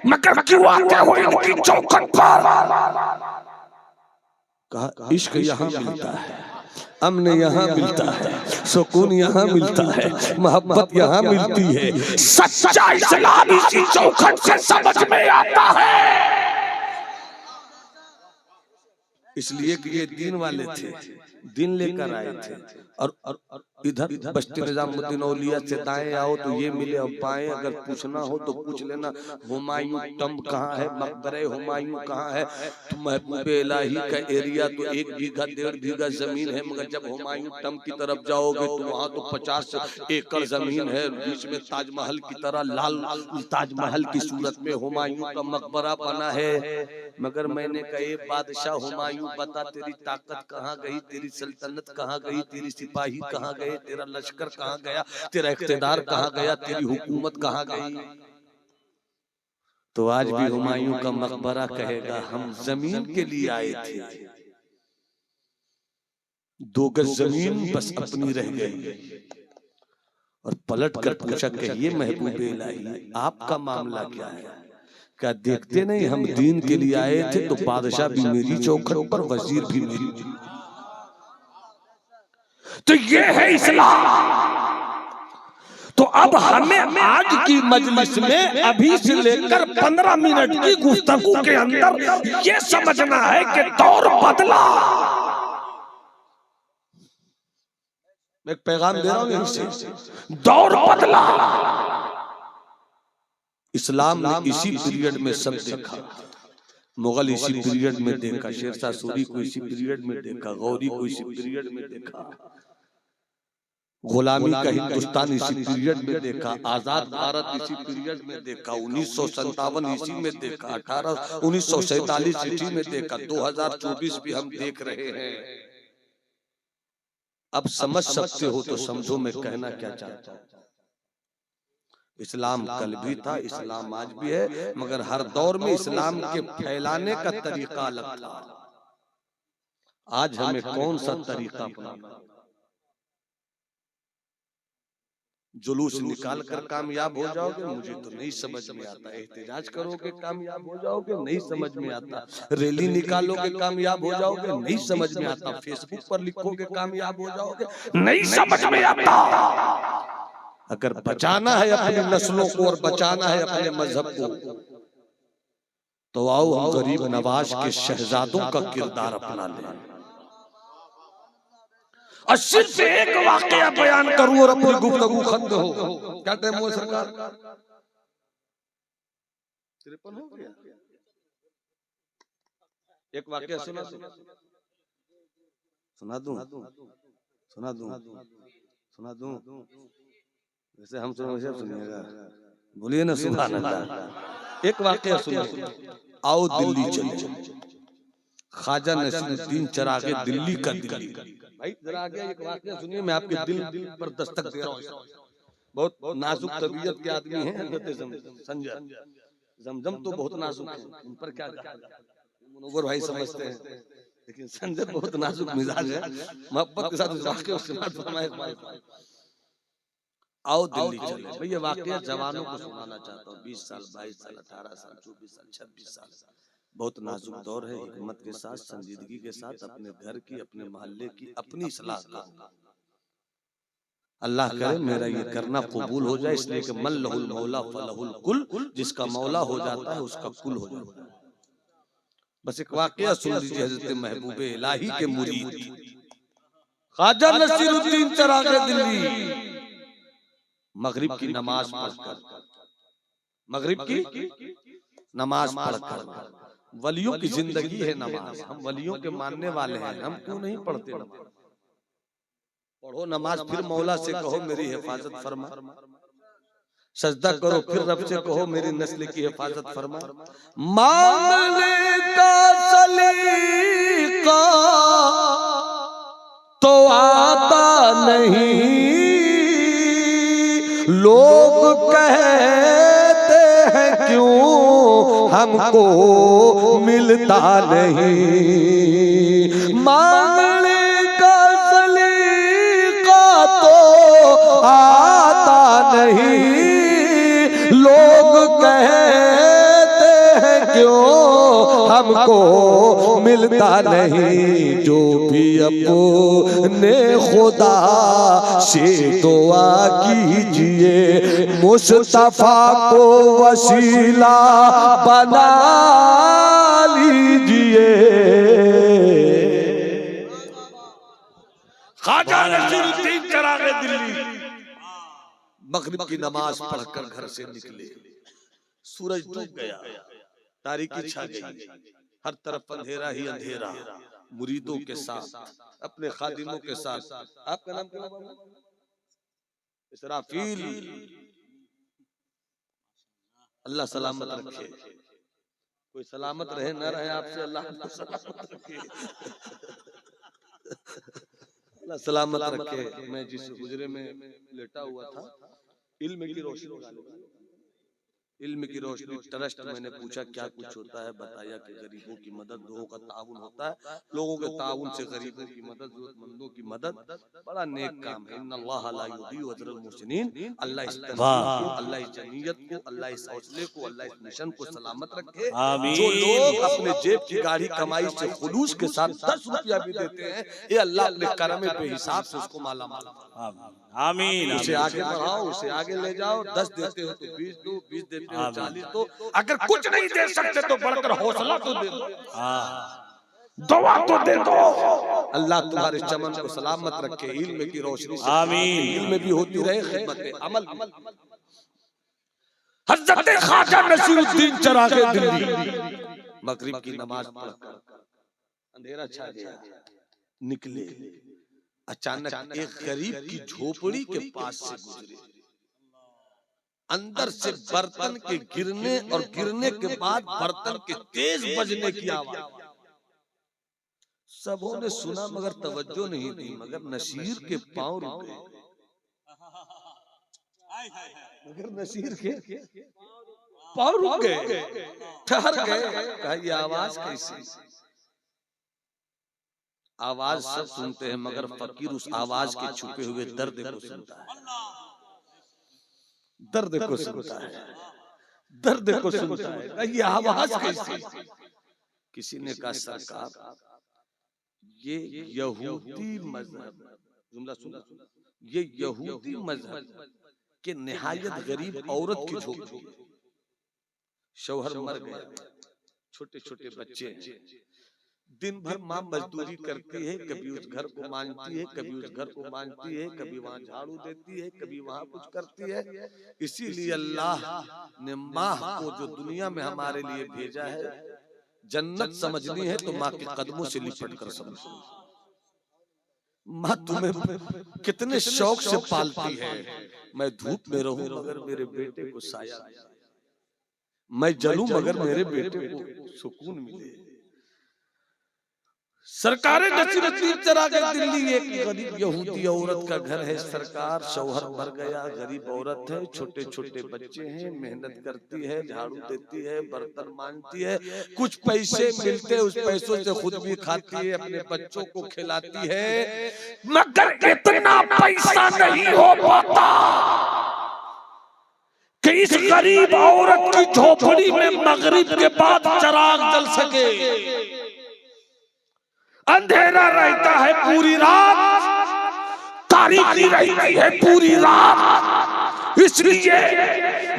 मगर क्यों आते हो इनकी चौखट पर? कहा इश्क यहाँ मिलता है, अमन यहाँ मिलता है, सुकून यहाँ मिलता है, मोहब्बत यहाँ मिलती है। सच्चा इस्लाम इसी चौखट से समझ में आता है। इसलिए कि ये दीन वाले थे, दिन लेकर आए थे। और इधर बस्ती निजामुद्दीन औलिया से दाएं आओ तो ये मिले और बाएं अगर पूछना हो तो पूछ लेना हुमायूं टम्ब कहाँ है, मकबरे हुमायूं कहाँ है। तो महबूब इलाही का एरिया तो 1 बीघा 1.5 बीघा जमीन है, मगर जब हुमायूं टम्ब की तरफ जाओगे तो वहाँ तो 50 एकड़ जमीन है। बीच में ताजमहल की तरह लाल ताजमहल की सूरत में हुमायूं का मकबरा बना है। मगर मैंने कहा बादशाह हुमायूं बता, तेरी ताकत कहाँ गई, तेरी सल्तनत कहाँ गई, तेरी सिपाही कहाँ गए, तेरा लश्कर कहाँ गया, तेरा इख्तिदार कहाँ गया, तेरी हुकूमत कहाँ गई? तो आज भी हुमायूं का मकबरा कहेगा हम जमीन के लिए आए थे, 2 गज जमीन बस अपनी रह गई। और पलट कर पूछा कहिए महबूब इलाही आपका मामला क्या है? क्या देखते नहीं हम दीन के लिए आए थे तो बादशाह भी मेरी चौखट पर, वजीर भी मेरी। तो ये है इस्लाम। तो अब हमें आज की मजलिस में अभी से लेकर 15 मिनट की गुफ्तगू के अंदर ये समझना है कि दौर बदला। मैं एक पैगाम दे रहा हूं यहीं से, दौर बदला। इस्लाम ने इसी पीरियड में सब देखा, मुगल इसी पीरियड में देखा, शेरशाह सूरी को इसी पीरियड में देखा, गौरी को इसी पीरियड में देखा, गुलामी का हिंदुस्तान इसी पीरियड में देखा, आजाद भारत इसी पीरियड में देखा, 1957 इसी में देखा, 1947 इसी में देखा, 2024 भी हम देख रहे हैं। अब समझ सकते हो तो समझो मैं कहना क्या चाहता हूं। इस्लाम कल भी था, इस्लाम आज भी है, मगर हर दौर में इस्लाम के फैलाने का तरीका अलग था। आज हमें कौन सा तरीका अपनाना? जुलूस निकाल कर कामयाब हो जाओगे, मुझे तो नहीं समझ में आता। एहतजाज करोगे कामयाब हो जाओगे, नहीं समझ में आता। रैली निकालोगे कामयाब हो जाओगे, नहीं समझ में आता। फेसबुक पर लिखोगे कामयाब हो जाओगे, नहीं समझ में आता। अगर बचाना है अपनी नस्लों को और बचाना है अपने मजहब को, तो आओ हम गरीब नवाज के शहजादों का किरदार अपना लें। और सिर्फ एक वाकया बयान करूं और अपनी गुफ्तगू खत्म हो। क्या टाइम हुआ सरकार? 53 हो गया। एक वाकया सुना दूं? वैसे हम सुनिएगा, बोलिए ना सुभान अल्लाह। एक वाकया सुनिए। आओ दिल्ली चले, ख्वाजा नसीरुद्दीन चिरागे दिल्ली का दिल्ली। भाई जरा आगे एक वाकया सुनिए, मैं आपके दिल पर दस्तक दे रहा हूँ। बहुत नाजुक तबीयत के आदमी हैं संजय, जमजम तो बहुत नाजुक है, उन पर क्या कहा? मुनव्वर भाई समझते हैं, लेकिन संजय बहुत नाजुक मिजाज है। मोहब्बत के साथ वाकया उसके बाद फरमाए आओ दिल्ली चले। भाई ये वाकया जवानों को सुनाना चाहता हूँ। 20 साल 22 साल 18 साल 24 साल 26 साल बहुत नाजुक दौर है। हिकमत के साथ, संजीदगी के साथ अपने घर की, अपने मोहल्ले की, अपनी इस्लाह करो। अल्लाह करे मेरा ये करना कबूल हो जाए, इसलिए कि मन लहुल मौला फलहुल कुल, जिसका मौला हो जाता है उसका कुल हो जाता है। बस एक वाकया सुन लीजिए। हजरत महबूब इलाही के मुरीद ख्वाजा नसीरुद्दीन चिरागे दिल्ली मगरिब की नमाज पढ़कर, मगरिब की नमाज पढ़कर, वलियों की जिंदगी है नमाज, हम वलियों के मानने वाले हैं, हम क्यों नहीं पढ़ते नमाज? पढ़ो नमाज, फिर मौला से कहो मेरी हिफाजत फरमा। सजदा करो, फिर रब से कहो मेरी नस्ल की हिफाजत फरमा। मांगने का सलीका तो आता नहीं, लोग कहते हैं क्यों हमको मिलता नहीं। मांगने का सलीका तो नहीं, लोग कहते हैं क्यों हमको मिलता नहीं। जो भी अपने खुदा से दुआ कीजिए, मुस्तफा को वसीला बना लीजिए। ख्वाजा नसीरुद्दीन चिरागे दिल्ली मगरिब की नमाज पढ़कर घर से निकले, सूरज डूब गया, तारीकी छा गई, हर तरफ अंधेरा ही अंधेरा। मुरीदों के साथ, अपने खादिमों के साथ। आपका नाम क्या है? इसराफील। अल्लाह सलामत रखे, कोई सलामत रहे न रहे, आपसे अल्लाह सलामत रखे, अल्लाह सलामत रखे। मैं जिस हुजरे में लेटा हुआ था, इल्म की रोशनी, इल्म की रोशनी ट्रस्ट, मैंने पूछा क्या कुछ होता है, बताया कि गरीबों की मदद, लोगों का ताउन होता है, लोगों के ताउन से गरीबों की मदद, जरूरतमंदों की मदद, बड़ा नेक काम है। इन्नल्लाह ला युज़ीउ अजरल मुहसिनीन। अल्लाह इस तनज़ीम को, अल्लाह इस जमीयत को, अल्लाह इस हौसले को, अल्लाह इस मिशन को सलामत रखे। जो लोग अपने जेब की गाढ़ी कमाई से खुलूस के साथ 10 रुपया भी देते हैं, ये अल्लाह अपने करम बेहिसाब से उसको माला माल, आमीन। उसे आगे बढ़ाओ, उसे आगे ले जाओ। 10 देते हो तो 20 दो, 20 देते हो 40 दो। अगर कुछ नहीं दे सकते तो बढ़कर हौसला तो दे दो, दुआ तो दे दो। अल्लाह तुम्हारे चमन को सलामत रखे, इल्म की रोशनी से, आमीन। इल्म भी होती रहे, खिदमत अमल। हज़रत ख्वाजा नसीरुद्दीन चिरागे दिल्ली मगरिब की नमाज पढ़कर अंधेरा छा गया, निकले। अचानक एक गरीब की झोपड़ी के पास से गुजरे, अंदर से बर्तन के गिरने और गिरने के बाद बर्तन के तेज बजने की आवाज। सबों ने सुना मगर तवज्जो नहीं दी, मगर नसीर के पांव रुक गए, मगर नसीर के पांव रुक गए, ठहर गए। कहा ये आवाज कैसी? आवाज सब सुनते हैं मगर फकीर उस आवाज के छुपे हुए दर्द को सुनता है, दर्द को सुनता है, दर्द को सुनता है। ये आवाज कैसी? किसी ने कहा सरकार ये यहूदी मजहब, जुमला सुना, ये यहूदी मजहब के निहायत गरीब औरत की झोपड़ी, शौहर मर गए, छोटे छोटे बच्चे, दिन भर माँ मजदूरी करती है, कभी उस घर को मांजती है, कभी उस घर को मांजती है, कभी वहाँ झाड़ू देती है, कभी वहाँ कुछ करती है। इसीलिए अल्लाह ने माँ को जो दुनिया में हमारे लिए भेजा है, जन्नत समझनी है तो माँ के कदमों से लिपट कर समझो। माँ तुम्हें कितने शौक से पालती है। मैं धूप में रहूं मगर मेरे बेटे को साया, मैं जलूं मगर मेरे बेटे को सुकून मिले। सरकार नसीरुद्दीन चिरागे दिल्ली एक गरीब यहूदी औरत का घर है। सरकार शौहर मर गया, गरीब औरत है, छोटे छोटे बच्चे हैं, मेहनत करती है, झाड़ू देती है, बर्तन मांजती है, कुछ पैसे मिलते उस पैसों से खुद भी खाती है, अपने बच्चों को खिलाती है, मगर इतना पैसा नहीं हो पाता कि इस गरीब औरत की झोपड़ी में मगरिब के बाद चिराग जल सके। अंधेरा रहता है पूरी रात, तारीकी रहती है पूरी रात, इसलिए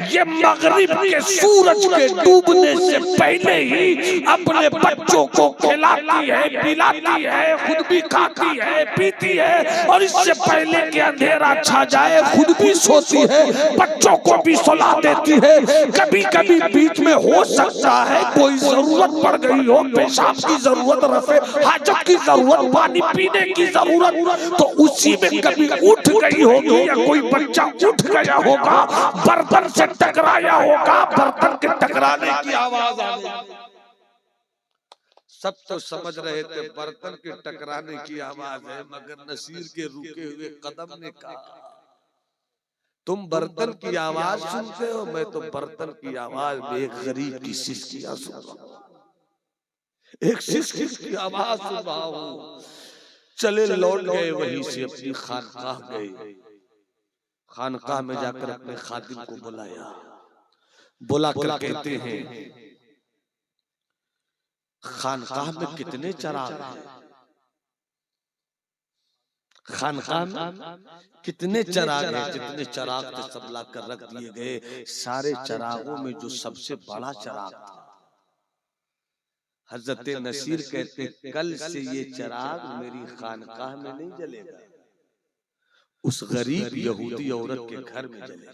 ये मगरिब के सूरज के डूबने से पहले ही अपने बच्चों को खिलाती है, पिलाती है, खुद भी खाती है, पीती है, और इससे पहले कि अंधेरा छा जाए खुद भी सोती है, बच्चों को भी सुला देती है। कभी कभी बीच में हो सकता है कोई जरूरत पड़ गई हो, पेशाब की जरूरत, रफे हाजत की जरूरत, पानी पीने की जरूरत, तो उसी में कभी उठ गई होगी या कोई बच्चा उठ गया होगा, बर्तन से टकराया होगा, बर्तन के टकराने की आवाज आ गई। सब तो समझ रहे थे बर्तन के टकराने की आवाज है, मगर नसीर के रुके हुए कदम ने कहा तुम बर्तन की आवाज सुनते हो, मैं तो बर्तन की आवाज में एक गरीब की सिसकियां सुन रहा हूं, एक सिसकिस की आवाज सुन रहा हूं। चले लौट गए, वहीं से अपनी खानकाह गए। खानकाह में जाकर अपने खादिम को बुलाया, बुलाकर कहते हैं खानकाह में कितने चराग हैं, खानकाह में कितने चराग हैं। जितने चराग थे सब लाकर रख दिए गए। सारे चरागों में जो सबसे बड़ा चराग था, हजरत नसीर कहते कल से ये चराग मेरी खानकाह में नहीं जलेगा, उस गरीब यहूदी औरत के घर में जलेगा।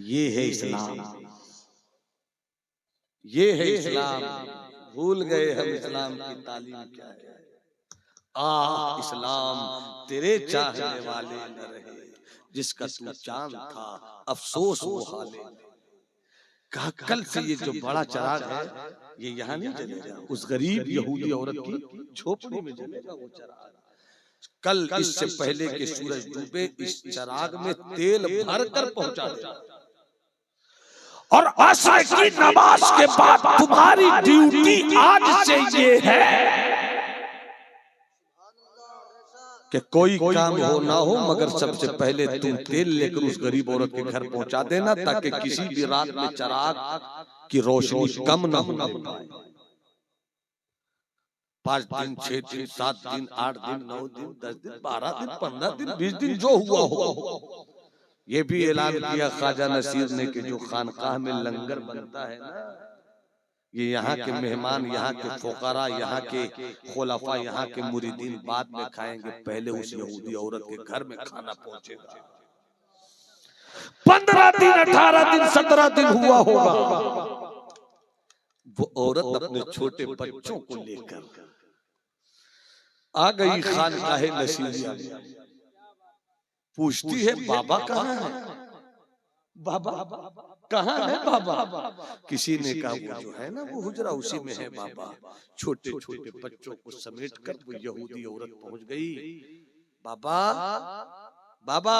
ये है इस्लाम, ये है इस्लाम। भूल गए हम इस्लाम की तालीम क्या है। इस्लाम तेरे चाहने वाले न रहे, जिसका तू चांद था अफसोस वो हाले। कहा कल से ये जो बड़ा चराग है ये यहाँ नहीं जलेगा, उस गरीब यहूदी औरत की झोपड़ी में जलेगा वो चराग। कल इससे पहले कि सूरज डूबे इस चराग में तेल भर कर पहुंचा दे, और असर की नमाज के बाद तुम्हारी ड्यूटी आज से ये है कि कोई काम हो ना हो मगर सबसे पहले तुम तेल लेकर उस गरीब औरत के घर पहुंचा देना, ताकि किसी भी रात में चराग की रोशनी कम ना हो पाए। 5 दिन 6 दिन 7 दिन 8 दिन 9 दिन 10 दिन 12 दिन 15 दिन 20 दिन जो हुआ हो। ये भी ऐलान किया ख्वाजा नसीर ने कि जो खानकाह में लंगर बनता है ना, ये यहाँ के मेहमान, यहाँ के फुकरा, यहाँ के खुलाफा, यहाँ के मुरीदीन बाद में खाएंगे, पहले उस यहूदी औरत के घर में खाना पहुंचेगा। 15 दिन 18 दिन 17 दिन हुआ होगा। वो औरत अपने छोटे बच्चों को लेकर आ गई खानकाह नसीरिया में। पूछती है बाबा कहाँ है, बाबा कहाँ है बाबा। किसी ने कहा वो जो है ना वो हुजरा उसी में है बाबा। छोटे छोटे बच्चों को समेट कर वो यहूदी औरत पहुंच गई। बाबा बाबा,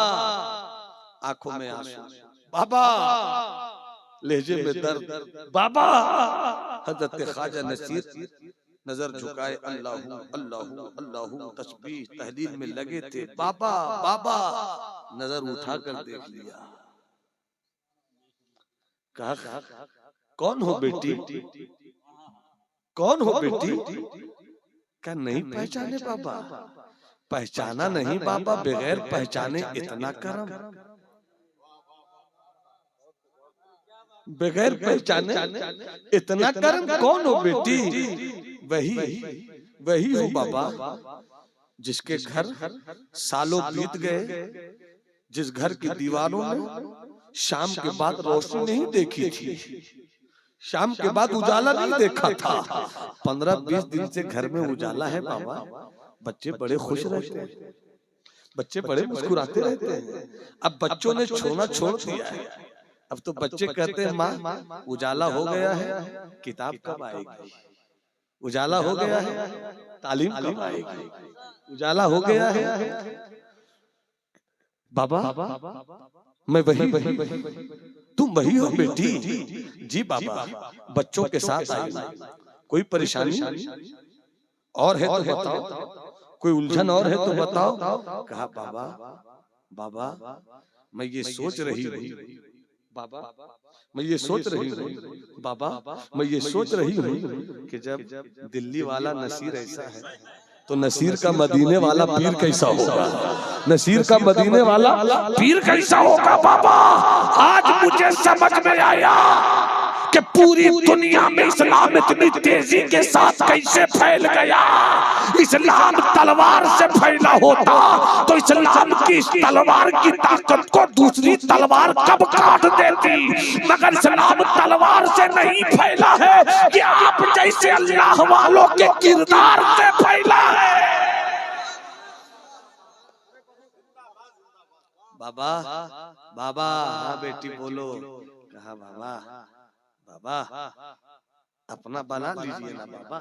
आंखों में आंसू, बाबा लहजे में दर्द, बाबा। हजरत ख्वाजा नसीर नजर झुकाए, अल्लाहू अल्लाहू अल्लाहू तस्बीह तहलील में लगे थे। बाबा बाबा, नजर उठाकर देख लिया। कहा कौन हो बेटी, कौन हो बेटी। क्या नहीं पहचाने बाबा। पहचाना नहीं बाबा, बगैर पहचाने इतना करम, बगैर पहचाने इतना करम। कौन हो बेटी। वही वही हो बाबा जिसके घर सालों बीत गए, जिस घर की दीवारों में शाम के बाद रोशनी नहीं देखी थी, शाम के बाद उजाला नहीं देखा था। 15-20 दिन से घर में उजाला है बाबा। बच्चे बड़े खुश रहते हैं, बच्चे बड़े मुस्कुराते रहते हैं। अब बच्चों ने छोड़ना छोड़ दिया है। अब तो बच्चे कहते हैं माँ उजाला हो गया है, किताब कब आएगी। उजाला हो गया है, तालीम कब आएगी। उजाला हो गया है बाबा, मैं वही तुम वही हो बेटी। जी बाबा, बच्चों के साथ आई। कोई परेशानी और है तो बताओ, कोई उलझन और है तो बताओ। कहा बाबा बाबा मैं ये सोच रही हूँ, बाबा मैं ये सोच रही हूँ, बाबा मैं ये सोच रही हूँ कि जब दिल्ली वाला नसीर ऐसा है तो नसीर का मदीने वाला पीर कैसा होगा। नसीर का मदीने वाला पीर कैसा होगा बाबा। आज मुझे समझ में आया कि पूरी दुनिया में इस्लाम इतनी तेजी के साथ कैसे फैल गया। इस्लाम तलवार से फैला होता तो इस्लाम की इस तलवार की ताकत को दूसरी तलवार कब काट देती। मगर इस्लाम तलवार से नहीं फैला है, कि आप जैसे अल्लाह वालों के किरदार से फैला है। बाबा बाबा, हाँ बेटी बोलो। कहा बाबा बाबा अपना बना लीजिए ना बाबा।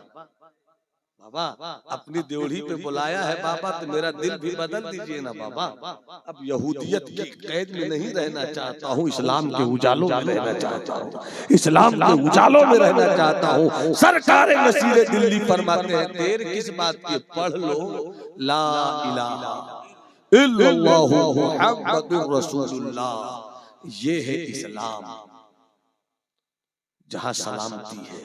बाबा अपनी ड्योढ़ी पे बुलाया है बाबा, तो मेरा दिल भी बदल दीजिए ना बाबा। अब यहूदियत की कैद में नहीं रहना चाहता हूँ, इस्लाम के उजालों में रहना चाहता हूँ, इस्लाम के उजालों में रहना चाहता हूँ। सरकार नसीर दिल्ली फरमाते हैं देर किस बात की, पढ़ लो ला इलाहा इल्लल्लाहु मुहम्मदुर रसूलुल्लाह। ये है इस्लाम जहां सलामती है,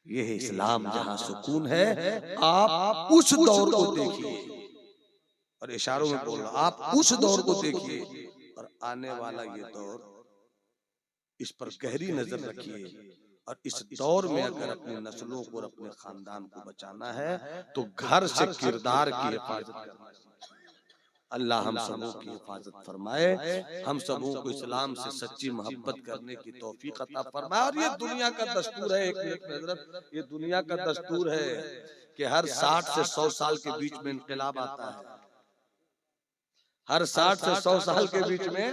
ये है इस्लाम जहां सुकून है। आप उस दौर को देखिए, और इशारों में बोल रहा, आप उस दौर को देखिए और आने वाला ये दौर, इस पर गहरी नजर रखिए। और इस दौर में अगर अपनी नस्लों को और अपने खानदान को बचाना है तो घर से किरदार की हिफाजत करना है। अल्लाह हम सबों की हिफाजत फरमाए, हम सबों को इस्लाम से सच्ची मोहब्बत करने की तौफीक अता फरमाए। और ये दुनिया का दस्तूर है, एक मिनट हजरत, ये दुनिया का दस्तूर है कि हर 60 से 100 साल के बीच में इनकलाब आता है। हर 60 से 100 साल के बीच में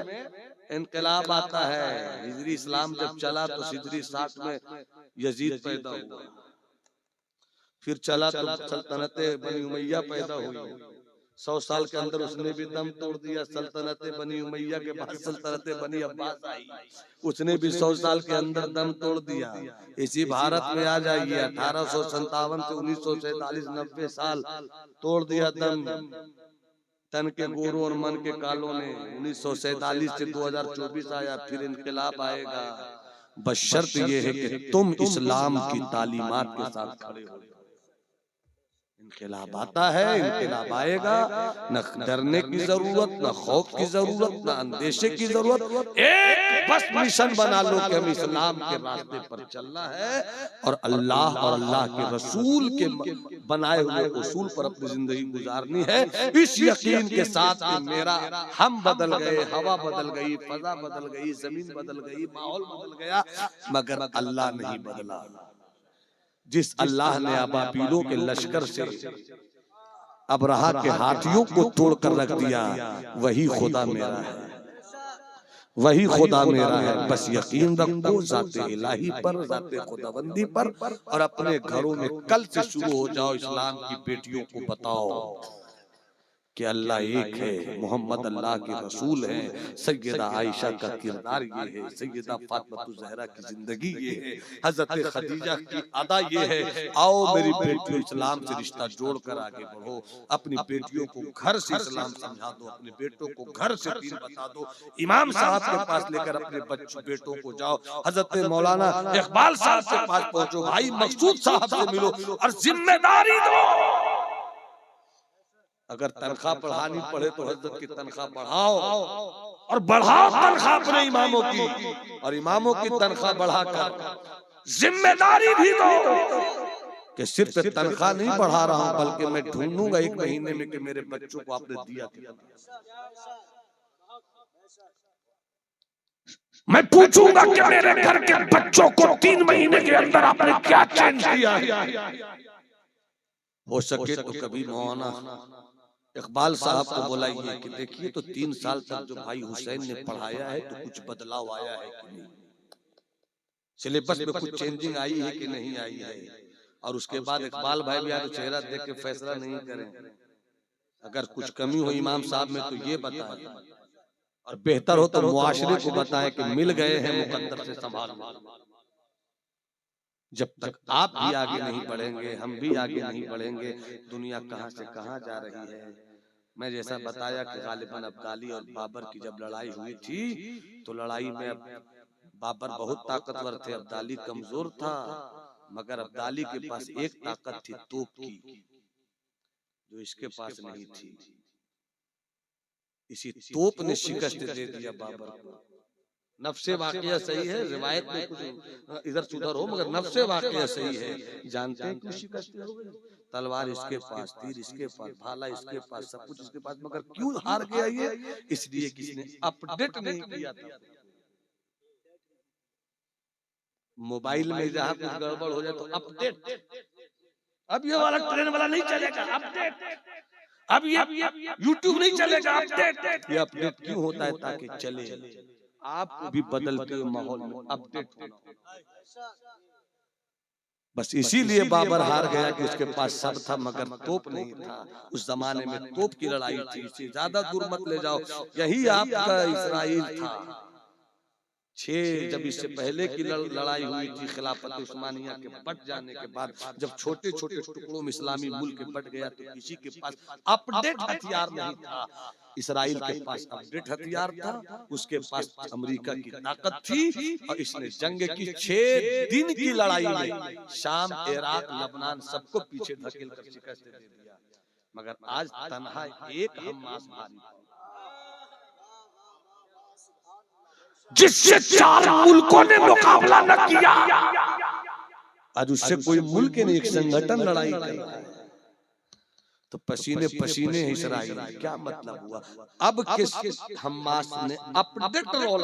इनकलाब आता है। हिजरी इस्लाम जब चला तो हिजरी 60 में यजीद पैदा हुआ, फिर चला तो सल्तनत बनी उमैया पैदा हुई। 100 साल के अंदर उसने भी दम तोड़ दिया। सल्तनत बनी उमैया के बाद सल्तनत बनी अब्बास आई, उसने भी 100 साल के अंदर दम तोड़ दिया। इसी भारत में आ जाइए, 1857 से 1947 90 साल तोड़ दिया दम तन के गोरों और मन के कालों ने। 1947 से 2024 आया, फिर इनकलाब आएगा। बशर्त ये है कि तुम इस्लाम की तालीमात के साथ खड़े हो। इनकलाब आता है, इनकलाब आएगा, न डरने की जरूरत, न खौफ की जरूरत, न अंदेशे की जरूरत। एक बस मिशन बना लो कि हम इस्लाम के रास्ते पर चलना है और अल्लाह और अल्लाह के रसूल के बनाए हुए उसूल पर अपनी जिंदगी गुजारनी है। इस यकीन के साथ कि मेरा हम बदल गए, हवा बदल गई, फजा बदल गई, जमीन बदल गई, माहौल बदल गया, मगर अल्लाह नहीं बदला। जिस अल्लाह ने अबाबीलों के लश्कर से अबरहा के हाथियों को तोड़कर रख दिया, वही खुदा मेरा है, वही खुदा मेरा है। बस यकीन रखो ज़ाते इलाही पर, ज़ाते खुदाबंदी पर, और अपने घरों में कल से शुरू हो जाओ। इस्लाम की बेटियों को बताओ कि अल्लाह एक है, मोहम्मद अल्लाह के रसूल हैं। सैयदा आयशा का किरदार ये है, सैयदा फातिमा ज़हरा की जिंदगी ये है, हजरत खदीजा की अदा ये है। आओ मेरी बेटियों, इस्लाम से रिश्ता जोड़ कर आगे बढ़ो। अपनी बेटियों को घर से इस्लाम समझा दो, अपने बेटों को घर से दीन बता दो। इमाम साहब के पास लेकर अपने बच्चों बेटों को जाओ, हजरत मौलाना इकबाल साहब के पास पहुंचो, भाई मकसूद साहब से मिलो और जिम्मेदारी दो। अगर तनख्वाह बढ़ानी पड़े तो हजरत की तनख्वाह बढ़ाओ, और बढ़ाओ तनख्वाह अपने इमामों की, और इमामों की तनख्वाह बढ़ाकर जिम्मेदारी भी दो कि सिर्फ तनख्वाह नहीं बढ़ा रहा हूं, बल्कि मैं ढूंढूंगा 1 महीने में कि मेरे बच्चों को आपने दिया। मैं पूछूंगा कि मेरे घर के बच्चों को 3 महीने के अंदर आपने क्या चेंज किया है। हो सके तो कभी मौलाना इकबाल साहब को बुलाइए कि देखिए तो 3 साल तक जो भाई हुसैन ने पढ़ाया है तो कुछ बदलाव आया है कि नहीं, सिलेबस में कुछ चेंजिंग आई है कि नहीं आई है। और उसके बाद इकबाल भाई भी आए तो चेहरा देख के फैसला नहीं करें, अगर कुछ कमी हो इमाम साहब में तो ये बताएं, और बेहतर हो तो मुआशरे को बताएं कि मिल गए हैं मुकद्दर से संभाल। जब तक आप भी आगे नहीं बढ़ेंगे, हम भी आगे नहीं बढ़ेंगे, दुनिया कहां से कहां जा रही है। मैं जैसा बताया कि गालिबन अब्दाली और बाबर की जब लड़ाई हुई थी तो लड़ाई में बाबर बहुत ताकतवर थे, अब्दाली कमजोर था, मगर अब्दाली के पास एक ताकत थी तोप की, जो इसके पास नहीं थी। इसी तोप ने शिकस्त दे दिया बाबर को। नफ्से वाकया सही है, रिवायत में कुछ इधर उधर हो, मगर नफ्से वाकया सही है। जानते हैं क्यों शिकस्त हो गई? तलवार इसके पास, तीर इसके पास, भाला इसके पास, सब कुछ इसके पास, मगर क्यों हार गया ये? इसलिए किसने अपडेट नहीं किया था। मोबाइल में जहां कुछ गड़बड़ हो जाए तो अपडेट, अब ये वाला ट्रेन वाला नहीं चलेगा, अपडेट, अब ये यूट्यूब नहीं चलेगा, अपडेट। ये अपडेट क्यों होता है? ताकि चले, आपको भी बदलते हुए माहौल में अपडेट होना। बस इसीलिए बाबर हार गया कि उसके पास सब था मगर तोप नहीं था। उस जमाने में तोप की लड़ाई थी, इससे ज्यादा दूर मत ले जाओ, यही आपका इस्राइल था। 6 जब इससे पहले की लड़ाई हुई थी खिलाफत उस्मानिया के बट जाने के बाद, जब छोटे छोटे टुकड़ों में इस्लामी मुल्क बट गया तो किसी के पास अपडेट हथियार नहीं था। इसराइल के पास अपडेट हथियार था, उसके पास अमेरिका की ताकत थी, और इसने जंग की 6 दिन की लड़ाई में शाम, इराक, लबनान सबको पीछे धकेल कर शिकस्त दे दिया। मगर आज तन्हा एक हमास भारी जिससे 4 मुल्कों ने मुकाबला न किया, आज उससे कोई मुल्क नहीं, एक संगठन लड़ाई कर रहा है। तो पसीने पसीने है इसराइल। क्या मतलब हुआ? अब किस हमास ने अपडेट रोल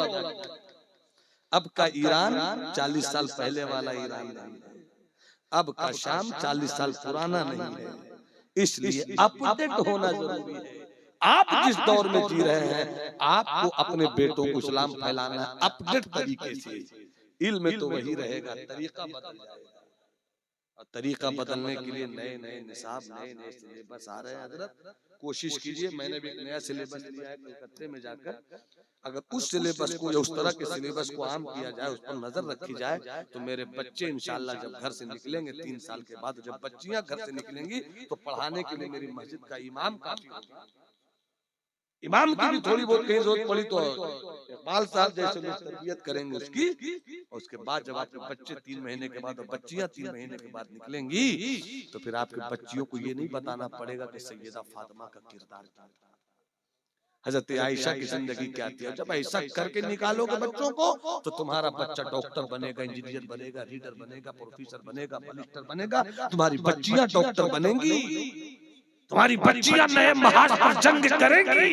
अब का ईरान 40 साल पहले वाला ईरान नहीं है, अब का शाम 40 साल पुराना नहीं है, इसलिए अपडेट होना जरूरी है। आप जिस दौर में जी रहे हैं, आपको अपने बेटों को इस्लाम फैलाना है अपडेट तरीके से। इल्म तो वही रहेगा, तरीका बदल जाएगा, और तरीका बदलने के लिए नए नए निसाब, नए नए सिलेबस आ रहे हैं। हजरत कोशिश कीजिए, मैंने भी एक नया सिलेबस लिया है कलकत्ते में जाकर, अगर उस सिलेबस को या उस तरह के सिलेबस को आम किया जाए, उस पर नजर रखी जाए, तो मेरे बच्चे इंशाल्लाह जब घर से निकलेंगे 3 साल के बाद, जब बच्चियां घर से निकलेंगी तो पढ़ाने के लिए मेरी मस्जिद का इमाम काफी होगा। इमाम की भी थोड़ी बहुत कहीं जरूरत पड़ी तो इकबाल साहब जैसे लोग तरबियत करेंगे उसकी, और उसके बाद जब आपके बच्चे 3 महीने के बाद और बच्चियां 3 महीने के बाद निकलेंगी, तो फिर आपके बच्चियों को ये नहीं बताना पड़ेगा कि सैयदा फातिमा का किरदार क्या था, हजरत आयशा की जिंदगी क्या थी। जब ऐसा करके निकालोगे बच्चों को, तो तुम्हारा बच्चा डॉक्टर बनेगा, इंजीनियर बनेगा, रीडर बनेगा, प्रोफेसर बनेगा, बैरिस्टर बनेगा, तुम्हारी बच्चियां डॉक्टर बनेंगी, तुम्हारी बच्चियां नए महाज पर जंग करेंगी।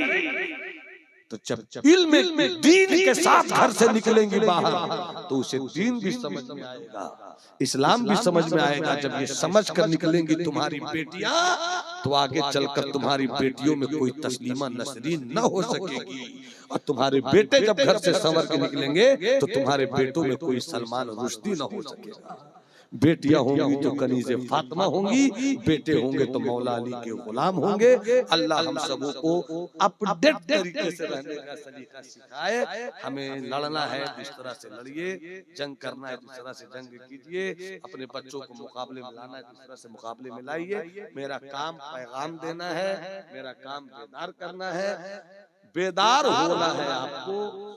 तो जब इल्म दीन के साथ घर से निकलेंगी बाहर, तो उसे दीन भी समझ में आएगा, इस्लाम भी समझ में आएगा। जब ये समझ कर निकलेंगी तुम्हारी बेटियां, तो आगे चलकर तुम्हारी बेटियों में कोई तस्लीमा नसरीन न हो सकेगी, और तुम्हारे बेटे जब घर से संवर के निकलेंगे, तो तुम्हारे बेटों में कोई सलमान रुश्दी न हो सकेगा। बेटियां होंगी तो कनीज़े फातिमा होंगी, बेटे होंगे तो मौला अली के गुलाम होंगे। अल्लाह हम सबों को अपडेट तरीके से रहने का सलीका सिखाए। हमें लड़ना है जिस तरह से लड़िए, जंग करना है जिस तरह से जंग कीजिए, अपने बच्चों को मुकाबले में लाना है जिस तरह से मुकाबले में लाइए। मेरा काम पैगाम देना है, मेरा काम बेदार करना है, बेदार होना है आपको,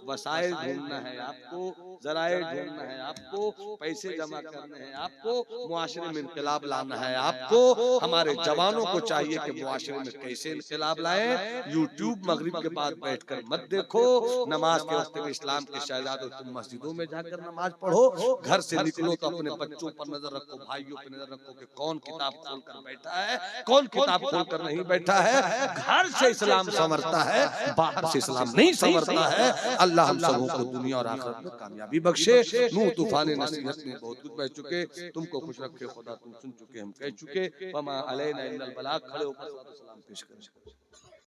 वसाइल ढूंढना है आपको, जराए ढूंढना है आपको, पैसे जमा करने हैं आपको, मुआशरे में इंकलाब लाना है आपको। हमारे जवानों को चाहिए कि मुआशरे में कैसे इंकलाब लाएं। यूट्यूब मगरिब के बाद बैठकर मत देखो, नमाज के वक्त में इस्लाम के शहजादों तुम मस्जिदों में जाकर नमाज पढ़ो। घर से निकलो तो अपने बच्चों पर नजर रखो, भाइयों पर नजर रखो कि कौन किताब खोल कर बैठा है, कौन किताब खोल कर नहीं बैठा है। घर से इस्लाम संवरता है, से इस्लाम नहीं संवरता है। अल्लाह हम सबों को दुनिया और आखिरत में कामयाबी बख्शे। नूह तूफान नसीहत में बहुत कुछ बह चुके, तुमको खुश रखे खुदा, तुम सुन चुके, हम कह चुके। वमा अलैना इल्लल बलाग। खड़े होकर सलाम पेश करें।